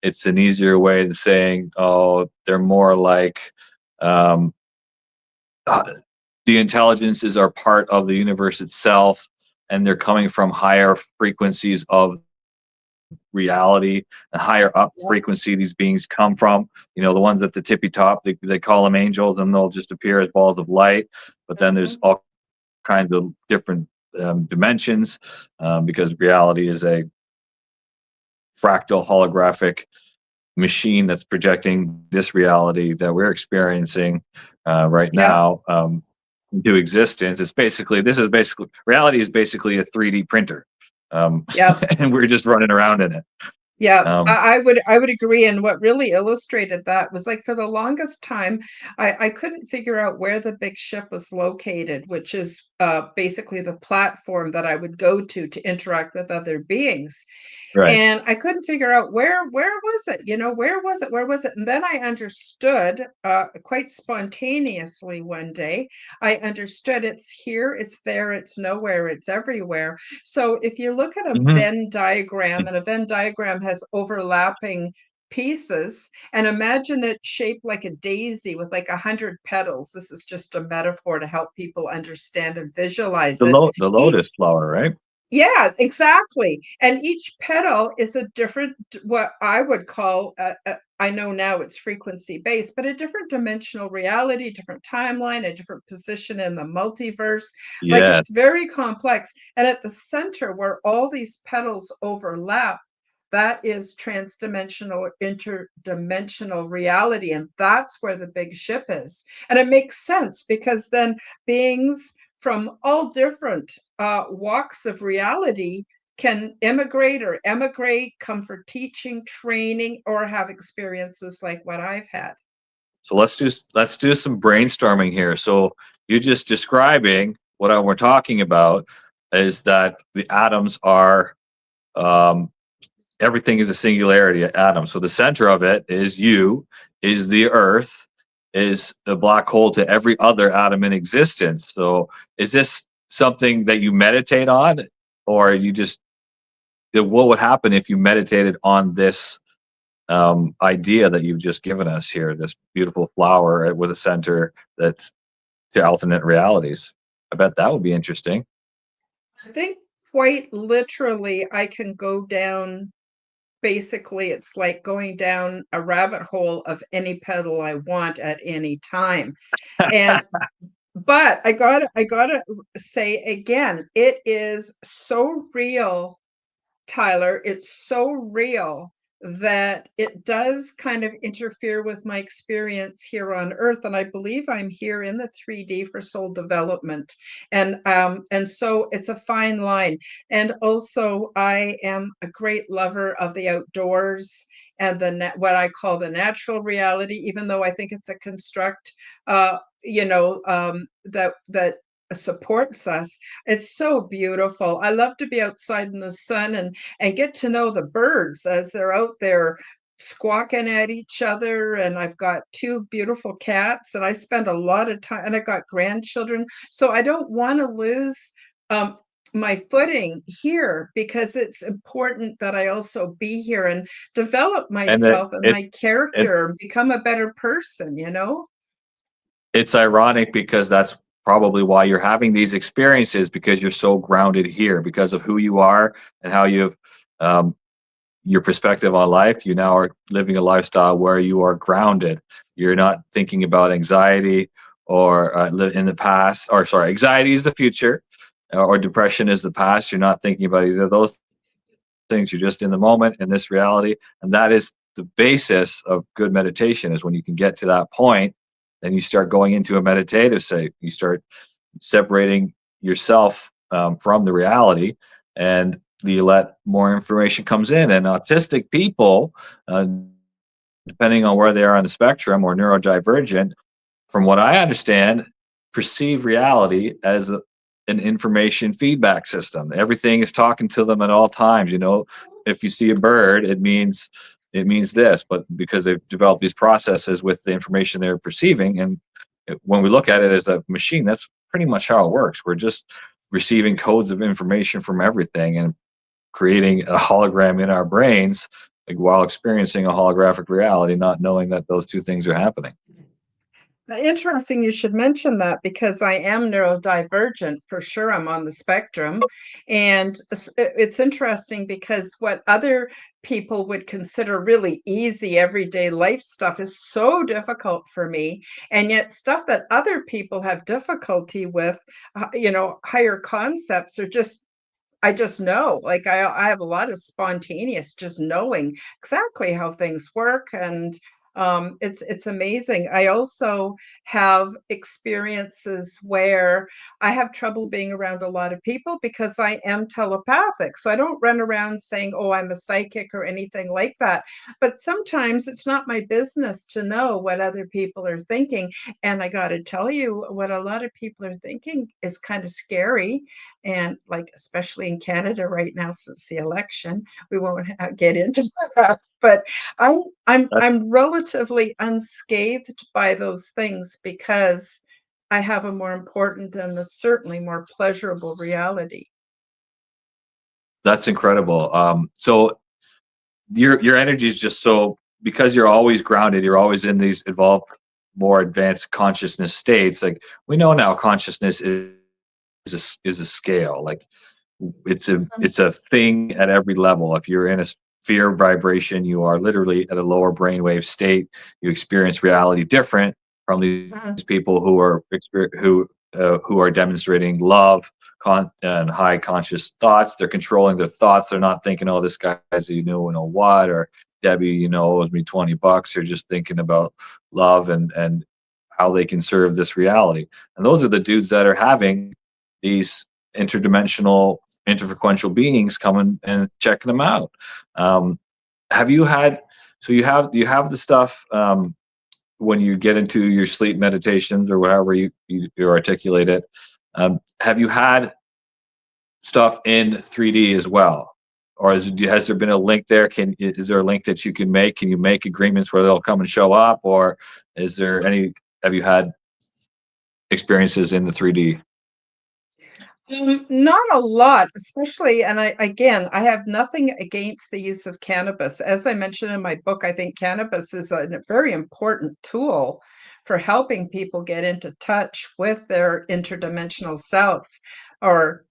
it's an easier way of saying, oh, they're more like um, uh, the intelligences are part of the universe itself, and they're coming from higher frequencies of reality, the higher up yeah. frequency these beings come from. You know, the ones at the tippy top, they call them angels, and they'll just appear as balls of light. But then there's Mhm. all kinds of different dimensions, because reality is a fractal holographic machine that's projecting this reality that we're experiencing right Yeah, now into existence. This is basically reality is basically a 3D printer, yeah. and we're just running around in it. Yeah, Um, I would agree. And what really illustrated that was like for the longest time, I couldn't figure out where the big ship was located, which is basically the platform that I would go to interact with other beings. right. And I couldn't figure out where was it? You know, where was it? Where was it? And then I understood quite spontaneously one day. I understood it's here, it's there, it's nowhere, it's everywhere. So if you look at a Mhm. Venn diagram, and a Venn diagram has overlapping pieces, and imagine it shaped like a daisy with like 100 petals. This is just a metaphor to help people understand and visualize it. The Each lotus flower, right? Yeah, exactly. And each petal is a different, what I would call, I know now it's frequency based, but a different dimensional reality, different timeline, a different position in the multiverse. Like Yeah. it's very complex. And at the center where all these petals overlap, that is transdimensional, interdimensional reality. And that's where the big ship is. And it makes sense because then beings from all different walks of reality can immigrate or emigrate, come for teaching, training, or have experiences like what I've had. So let's do some brainstorming here. So you're just describing we're talking about is that the atoms are um, everything is a singularity atom. So the center of it is you, is the earth, is the black hole to every other atom in existence. So is this something that you meditate on, or you just what would happen if you meditated on this idea that you've just given us here, this beautiful flower with a center that's to alternate realities? I bet that would be interesting. I think quite literally, I can go down. Basically, it's like going down a rabbit hole of any petal I want at any time. And but I gotta say again, it is so real, Tyler. It's so real that it does kind of interfere with my experience here on Earth. And I believe I'm here in the 3D for soul development. And so it's a fine line. And also I am a great lover of the outdoors and what I call the natural reality, even though I think it's a construct, that supports us. It's so beautiful. I love to be outside in the sun and get to know the birds as they're out there squawking at each other. And I've got two beautiful cats, and I spend a lot of time, and I've got grandchildren. So I don't want to lose um, my footing here, because it's important that I also be here and develop And that myself and it my it character and become a better person, you know? it's ironic because that's probably why you're having these experiences, because you're so grounded here because of who you are and how you've um, your perspective on life. You now are living a lifestyle where you are grounded. You're not thinking about anxiety or in the past, or sorry, anxiety is the future, or depression is the past. You're not thinking about either of those things. You're just in the moment in this reality, and that is the basis of good meditation. Is when you can get to that point, then you start going into a meditative state. You start separating yourself from the reality, and you let more information comes in. And autistic people, uh, depending on where they are on the spectrum, or neurodivergent, from what I understand, perceive reality as an information feedback system. Everything is talking to them at all times. You know, if you see a bird, it means this, but because they've developed these processes with the information they're perceiving, and when we look at it as a machine, that's pretty much how it works. We're just receiving codes of information from everything and creating a hologram in our brains, like, while experiencing a holographic reality, not knowing that those two things are happening. Interesting you should mention that, because I am neurodivergent for sure. I'm on the spectrum. And it's interesting because what other people would consider really easy everyday life stuff is so difficult for me. And yet, stuff that other people have difficulty with, higher concepts are just I just know, like I have a lot of spontaneous just knowing exactly how things work, and it's amazing. I also have experiences where I have trouble being around a lot of people because I am telepathic. So I don't run around saying, "Oh, I'm a psychic" or anything like that. But sometimes it's not my business to know what other people are thinking. And I got to tell you, what a lot of people are thinking is kind of scary, and like especially in Canada right now since the election, we won't get into that. But I'm I'm That, I'm relatively unscathed by those things because I have a more important and a certainly more pleasurable reality. that's incredible. So your energy is just so, because you're always grounded, you're always in these evolved, more advanced consciousness states. Like, we know now, consciousness is a scale. Like, it's a thing at every level. If you're in a sphere vibration, you are literally at a lower brainwave state. You experience reality different from these Mhm. people who are demonstrating love, and high conscious thoughts. They're controlling their thoughts. They're not thinking, "Oh, this guy's you know what," or "Debbie, owes me $20." They're just thinking about love and how they can serve this reality. And those are the dudes that are having these interdimensional, interfrequential beings coming and checking them out. Um, have you had? So you have the stuff, when you get into your sleep meditations, or whatever you articulate it. Have you had stuff in 3D as well, or has there been a link there? Is there a link that you can make? Can you make agreements where they'll come and show up, or is there any? Have you had experiences in the 3D? Not a lot, especially, and I have nothing against the use of cannabis. As I mentioned in my book, I think cannabis is a very important tool for helping people get into touch with their interdimensional selves, or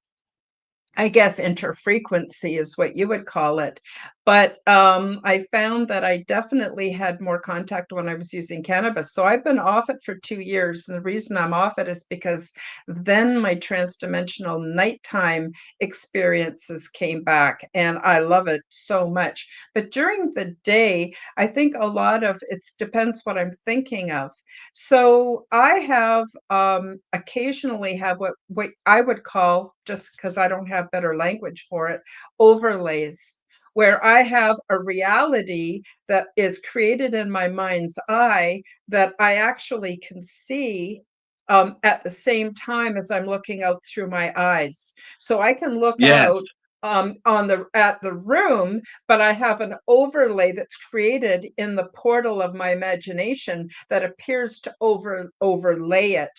I guess interfrequency is what you would call it. But I found that I definitely had more contact when I was using cannabis. So I've been off it for 2 years. And the reason I'm off it is because then my transdimensional nighttime experiences came back, and I love it so much. But during the day, I think a lot of it depends what I'm thinking of. So I have occasionally have what I would call, just because I don't have better language for it, overlays, where I have a reality that is created in my mind's eye that I actually can see at the same time as I'm looking out through my eyes. So I can look Yes. out on the at the room, but I have an overlay that's created in the portal of my imagination that appears to overlay it.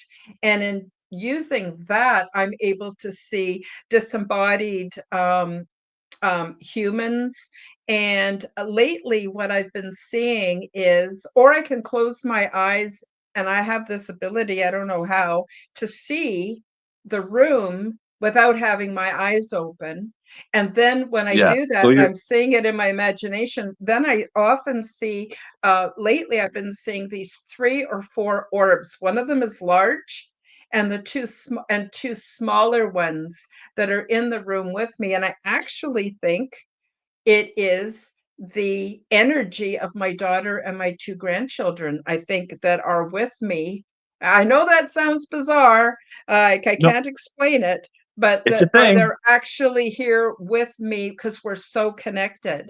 And in using that, I'm able to see disembodied humans. And lately, what I've been seeing is, or I can close my eyes, and I have this ability, I don't know how, to see the room without having my eyes open. And then when I Yeah. do So that, you're I'm seeing it in my imagination. Then I often see, lately, I've been seeing these 3 or 4 orbs. One of them is large, and two smaller ones that are in the room with me. And I actually think it is the energy of my daughter and my 2 grandchildren, I think, that are with me. I know that sounds bizarre. I no, can't explain it, but it's a that are thing. they're actually here with me because we're so connected.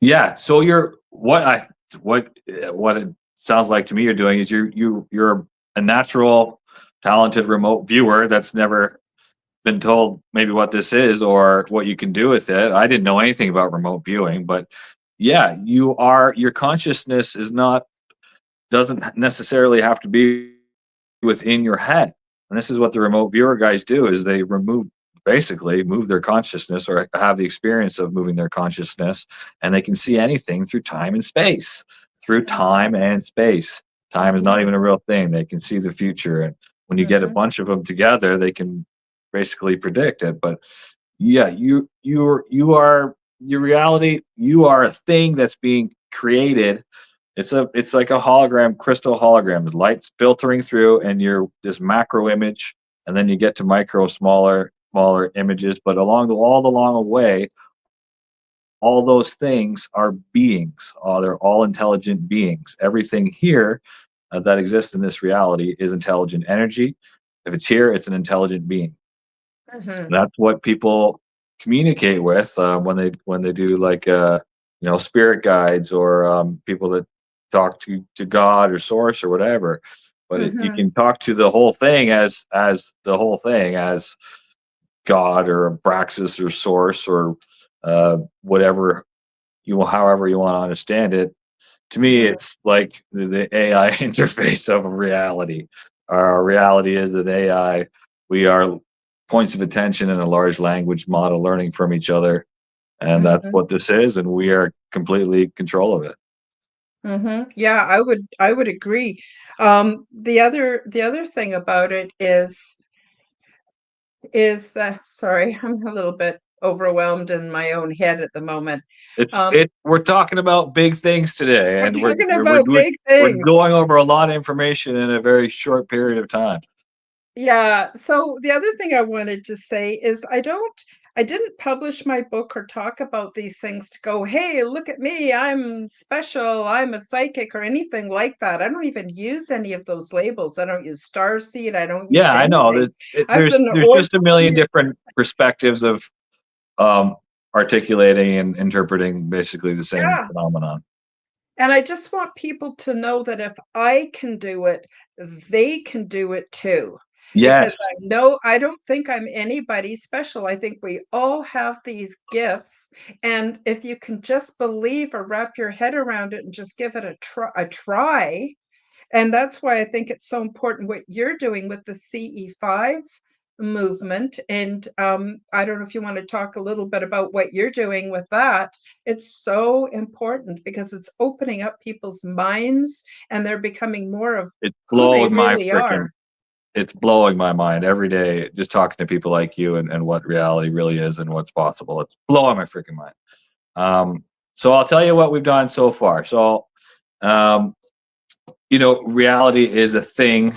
Yeah. So what it sounds like to me you're doing is you're a natural, talented remote viewer that's never been told maybe what this is or what you can do with it. I didn't know anything about remote viewing, but yeah, your consciousness is not doesn't necessarily have to be within your head. And this is what the remote viewer guys do is they basically move their consciousness or have the experience of moving their consciousness, and they can see anything through time and space. Through Mhm, time and space. Time is not mhm, even a real thing. They can see the future, and when you get a mhm, bunch of them together, they can basically predict it. But yeah, you are your reality. You are a thing that's being created. It's like a hologram, crystal hologram. The light's filtering through, and you're this macro image, and then you get to micro, smaller images. But all along the way, all those things are beings. They're all intelligent beings. Everything here that exists in this reality is intelligent energy. If it's here, it's an intelligent being. mhm, That's what people communicate with when they do like spirit guides or people that talk to God or source or whatever. But you mhm, can talk to the whole thing as the whole thing as God or Abraxas or source or whatever however you want to understand it. To me, mhm. it's like the AI interface of a reality. Our reality is an AI. We are points of attention in a large language model learning from each other. And that's Mhm, what this is. And we are completely in control of it. mhm. Yeah, I would agree. The other thing about it is that, sorry, I'm a little bit overwhelmed in my own head at the moment. Um, We're talking about big things today, we're and talking about big we're things. going over a lot of information in a very short period of time. Yeah, so the other thing I wanted to say is I didn't publish my book or talk about these things to go, "Hey, look at me, I'm special, I'm a psychic," or anything like that. I don't even use any of those labels. I don't use starseed, I don't use Yeah, I know. anything. I'm just an There's just a million ordinary. different perspectives of um, articulating and interpreting basically the same Yeah. phenomenon. And I just want people to know that if I can do it, they can do it too. Yes, Because I don't think I'm anybody special. I think we all have these gifts. And if you can just believe or wrap your head around it and just give it a try, and that's why I think it's so important what you're doing with the CE5 movement. And I don't know if you want to talk a little bit about what you're doing with that. It's so important because it's opening up people's minds and they're becoming more of it's who they blowing my really freaking are. it's blowing my mind every day just talking to people like you and what reality really is and what's possible. It's blowing my freaking mind. So I'll tell you what we've done so far. So um, reality is a thing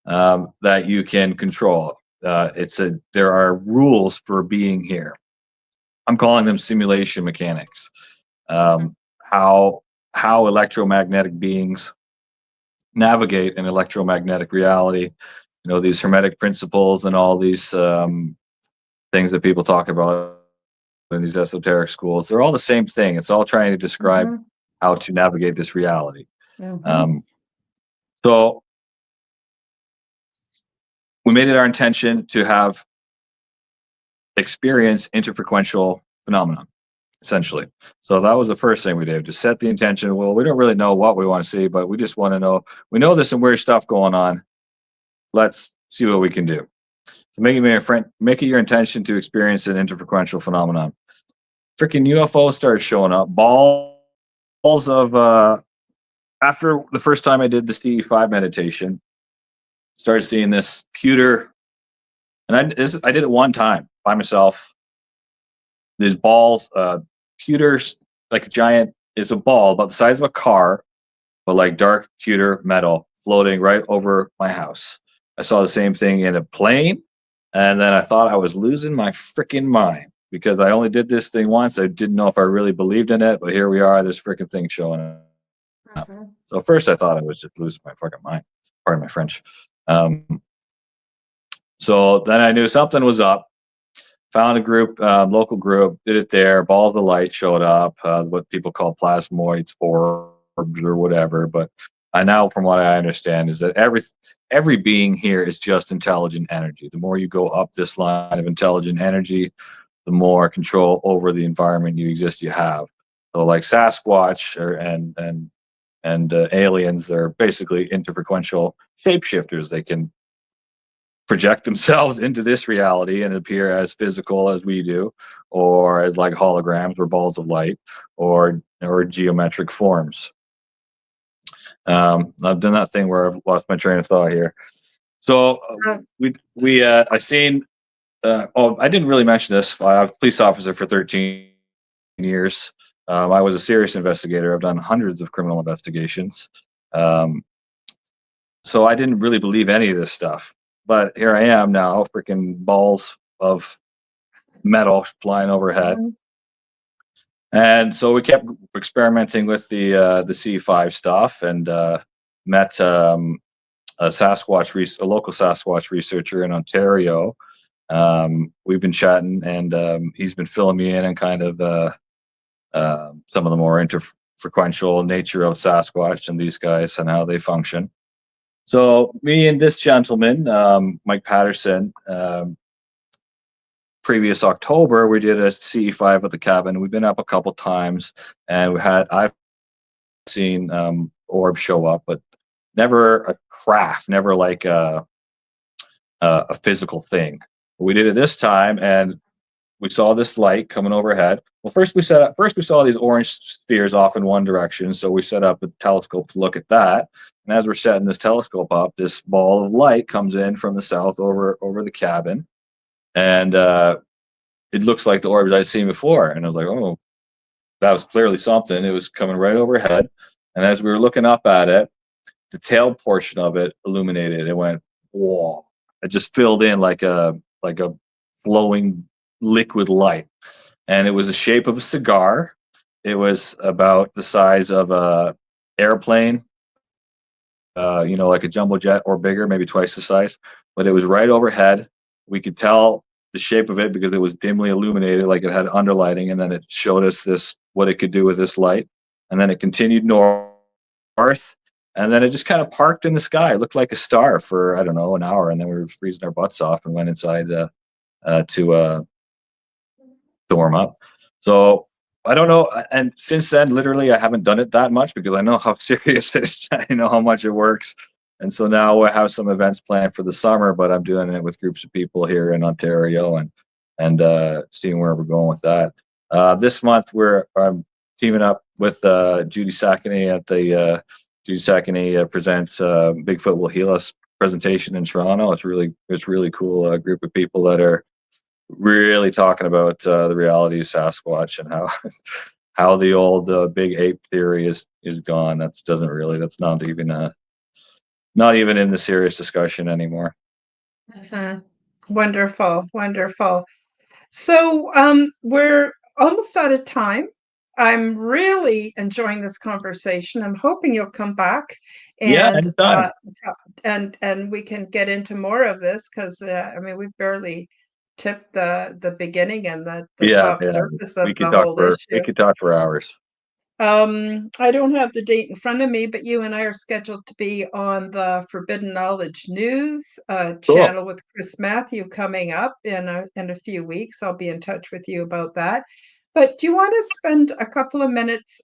that you can control. There are rules for being here. I'm calling them simulation mechanics. Mhm, Um, how electromagnetic beings navigate an electromagnetic reality. These hermetic principles and all these things that people talk about in these esoteric schools. They're all the same thing. It's all trying to describe mhm, how to navigate this reality. mhm, Um, so we made it our intention to have experience interfrequential phenomenon, essentially. So that was the first thing we did, to set the intention. Well, we don't really know what we want to see, but we just want to know, we know there's some weird stuff going on. Let's see what we can do. So make it your intention to experience an interfrequential phenomenon. Freaking UFOs started showing up. Balls of after the first time I did the CE5 meditation, started seeing this pewter, and I did it one time by myself. These balls, pewter, like a giant. It's a ball about the size of a car, but like dark pewter metal floating right over my house. I saw the same thing in a plane, and then I thought I was losing my freaking mind because I only did this thing once. I didn't know if I really believed in it, but here we are. This freaking thing showing up. Mhm. So first I thought I was just losing my fucking mind. Pardon my French. So then I knew something was up. Found a group, local group, did it there. Balls of light showed up, what people call plasmoids, orbs, or whatever. But I now, from what I understand, is that every being here is just intelligent energy. The more you go up this line of intelligent energy, the more control over the environment you have. So, like Sasquatch and aliens, they're basically interfrequential shapeshifters. They can project themselves into this reality and appear as physical as we do, or as like holograms or balls of light, or geometric forms. I've done that thing where I've lost my train of thought here. So Uh, I seen. I didn't really mention this. I was a police officer for 13 years. I was a serious investigator. I've done hundreds of criminal investigations. Um, so I didn't really believe any of this stuff. But here I am now, freaking balls of metal flying overhead. mhm. And so we kept experimenting with the C5 stuff, and met a local Sasquatch researcher in Ontario. We've been chatting, and he's been filling me in on kind of some of the more interfrequential nature of Sasquatch and these guys and how they function. So me and this gentleman, Mike Patterson, previous October, we did a CE5 at the cabin. We've been up a couple times, and I've seen orbs show up, but never a craft, never like a physical thing. We did it this time, and we saw this light coming overhead. Well, first we saw these orange spheres off in one direction, so we set up a telescope to look at that. And as we're setting this telescope up, this ball of light comes in from the south over the cabin, and it looks like the orbs I'd seen before. And I was like, oh, that was clearly something. It was coming right overhead, and as we were looking up at it, the tail portion of it illuminated. It went, whoa! It just filled in like a flowing liquid light, and it was the shape of a cigar. It was about the size of a airplane, like a jumbo jet or bigger, maybe twice the size. But it was right overhead. We could tell the shape of it because it was dimly illuminated, like it had underlighting, and then it showed us this what it could do with this light. And then it continued north, and then it just kind of parked in the sky. It looked like a star for, I don't know, an hour, and then we were freezing our butts off and went inside to warm up. So I don't know. And since then, literally, I haven't done it that much because I know how serious it is. I know how much it works. And so now I have some events planned for the summer, but I'm doing it with groups of people here in Ontario, and seeing where we're going with that. This month, I'm teaming up with Judy Sackney at the Judy Sackney presents Bigfoot Will Heal Us presentation in Toronto. It's really cool group of people that are really talking about the reality of Sasquatch and how how the old big ape theory is gone. That's not even in the serious discussion anymore. Mhm. Wonderful, wonderful. So, we're almost out of time. I'm really enjoying this conversation. I'm hoping you'll come back Yeah, and anytime. and we can get into more of this because I mean we've barely tipped the beginning and the Yeah, top yeah. surface of the whole We issue. could talk for hours. I don't have the date in front of me, but you and I are scheduled to be on the Forbidden Knowledge News Cool. channel with Chris Matthew coming up in a few weeks. I'll be in touch with you about that. But do you want to spend a couple of minutes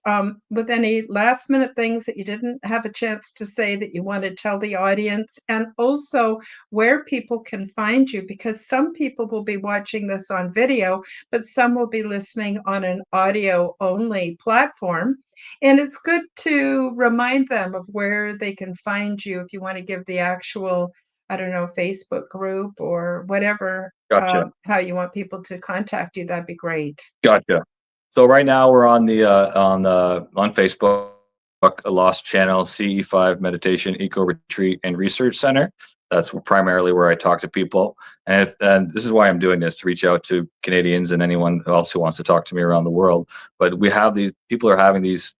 with any last minute things that you didn't have a chance to say that you want to tell the audience, and also where people can find you? Because some people will be watching this on video, but some will be listening on an audio only platform. And it's good to remind them of where they can find you if you want to give the actual, I don't know, Facebook group or whatever, Gotcha. how you want people to contact you. That'd be great. Gotcha. So right now we're on Facebook, a Lost Channel CE5 Meditation Eco Retreat and Research Center. That's primarily where I talk to people, and this is why I'm doing this, to reach out to Canadians and anyone else who wants to talk to me around the world. But we have these people are having these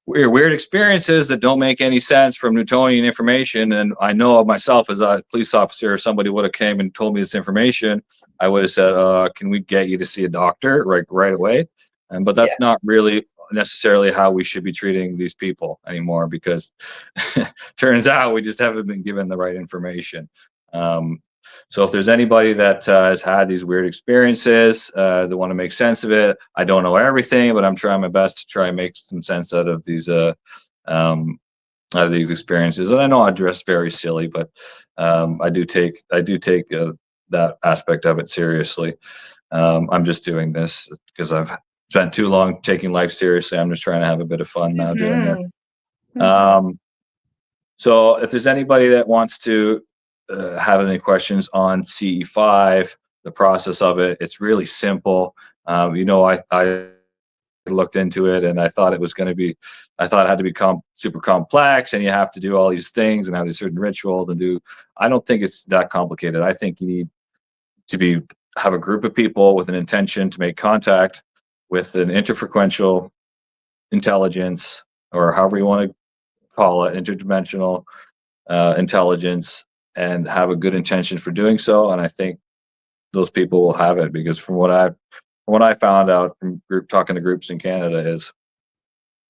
weird experiences that don't make any sense from Newtonian information. And I know of myself, as a police officer, if somebody would have came and told me this information, I would have said, "Can we get you to see a doctor right away?" And but Yeah. that's not really necessarily how we should be treating these people anymore, because turns out we just haven't been given the right information. Um, so if there's anybody that has had these weird experiences, they want to make sense of it. I don't know everything, but I'm trying my best to try and make some sense um, out of these experiences. And I know I dress very silly, but I do take that aspect of it seriously. I'm just doing this because I've spent too long taking life seriously. I'm just trying to have a bit of fun now doing this. Hmm. Hmm. Um, so if there's anybody that wants to have any questions on CE5, the process of it, it's really simple. I looked into it and I thought I thought it had to become super complex and you have to do all these things and have these certain rituals and do. I don't think it's that complicated. I think you need to have a group of people with an intention to make contact with an interfrequential intelligence, or however you want to call it, interdimensional intelligence, and have a good intention for doing so. And I think those people will have it, because from what I found out from talking to groups in Canada is,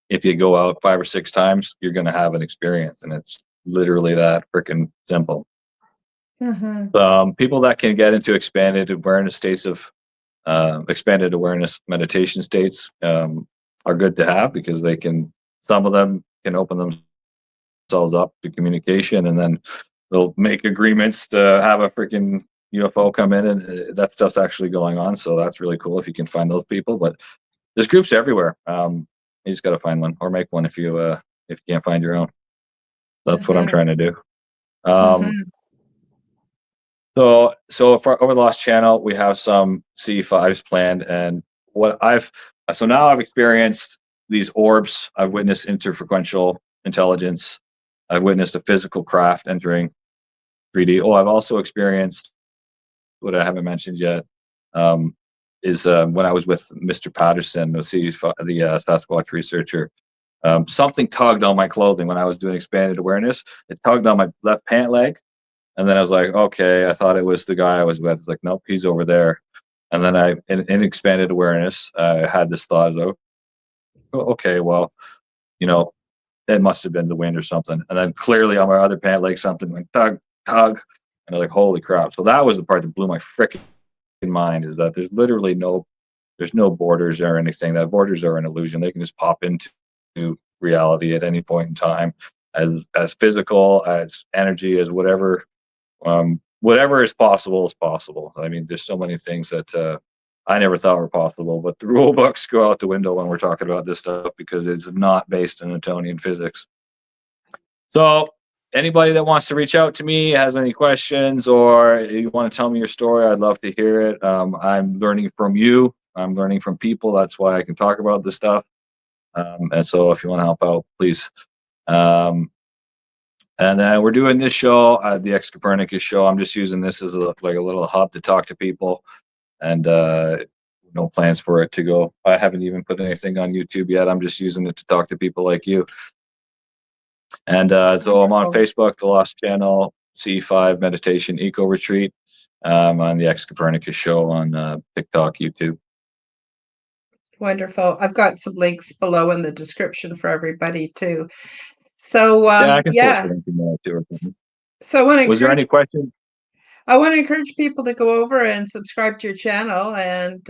if you go out 5 or 6 times, you're going to have an experience, and it's literally that freaking simple. Hmm. People that can get into expanded awareness meditation states are good to have, because some of them can open themselves up to communication, and then they'll make agreements to have a freaking UFO come in, and that stuff's actually going on. So that's really cool if you can find those people. But there's groups everywhere. You just got to find one or make one if you can't find your own. That's what I'm Hmm. trying to do. Um, Hmm. so for over the Lost Channel, we have some C5s planned, and what I've so now I've experienced these orbs. I've witnessed interfrequential intelligence. I've witnessed a physical craft entering 3D. Oh, I've also experienced what I haven't mentioned yet. Um, is when I was with Mr. Patterson, the Sasquatch researcher. Something tugged on my clothing when I was doing expanded awareness. It tugged on my left pant leg, and then I was like, okay, I thought it was the guy I was with. It's like, nope, he's over there. And then in expanded awareness, I had this thought of, oh, okay, well, you know, it must have been the wind or something. And then clearly on my other pant leg, something went tug, tug. And I was like, holy crap. So that was the part that blew my freaking mind, is that there's no borders or anything. That borders are an illusion. They can just pop into reality at any point in time, as physical, as energy, as whatever. Whatever is possible is possible. I mean, there's so many things that I never thought were possible, but the rule books go out the window when we're talking about this stuff, because it's not based in Newtonian physics. So anybody that wants to reach out to me, has any questions, or you want to tell me your story, I'd love to hear it. I'm learning from you. I'm learning from people. That's why I can talk about this stuff. And so if you want to help out, please. Um, and then we're doing this show, the Ex Copernicus show. I'm just using this as like a little hub to talk to people, and no plans for it to go. I haven't even put anything on YouTube yet. I'm just using it to talk to people like you. And so I'm on Wonderful. Facebook, the Lost Channel, C5 Meditation Eco Retreat, on the Ex Copernicus show on TikTok, YouTube. Wonderful. I've got some links below in the description for everybody too. So Yeah, I can post yeah. a link in there too or something. So Was there any questions? I want to encourage people to go over and subscribe to your channel, and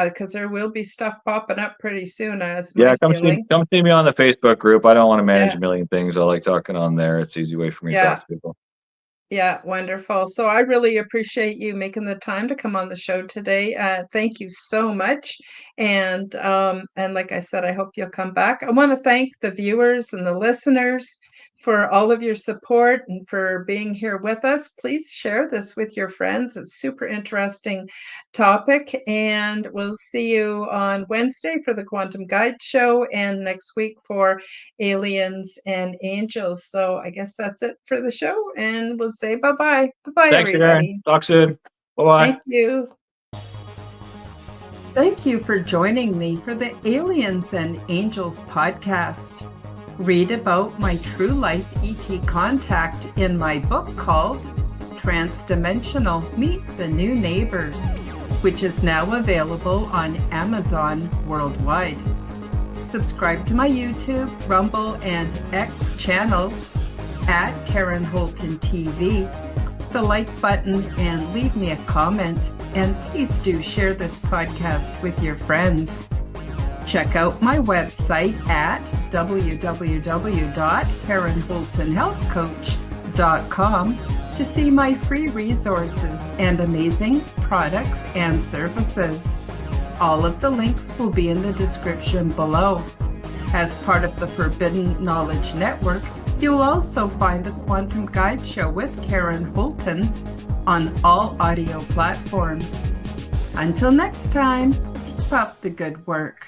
because there will be stuff popping up pretty soon, as my Yeah, feeling. come see me on the Facebook group. I don't want to manage Yeah, a million things. I like talking on there. It's an easy way for me to talk yeah. to people. Yeah, wonderful. So I really appreciate you making the time to come on the show today. Thank you so much. And like I said, I hope you'll come back. I want to thank the viewers and the listeners for all of your support and for being here with us. Please share this with your friends. It's super interesting topic. And we'll see you on Wednesday for the Quantum Guide Show and next week for aliens and angels. So I guess that's it for the show, and we'll say bye-bye. Bye-bye, Thanks, Karen. everybody. Talk soon. Bye-bye. Thank you. Thank you for joining me for the Aliens and Angels podcast. Read about my true life ET contact in my book called Transdimensional Meet the New Neighbors, which is now available on Amazon worldwide. Subscribe to my YouTube, Rumble, and X channels at Karen Holton TV. The like button and leave me a comment. And please do share this podcast with your friends. Check out my website at www.karenholtonhealthcoach.com to see my free resources and amazing products and services. All of the links will be in the description below. As part of the Forbidden Knowledge Network, you'll also find the Quantum Guide Show with Karen Holton on all audio platforms. Until next time, keep up the good work.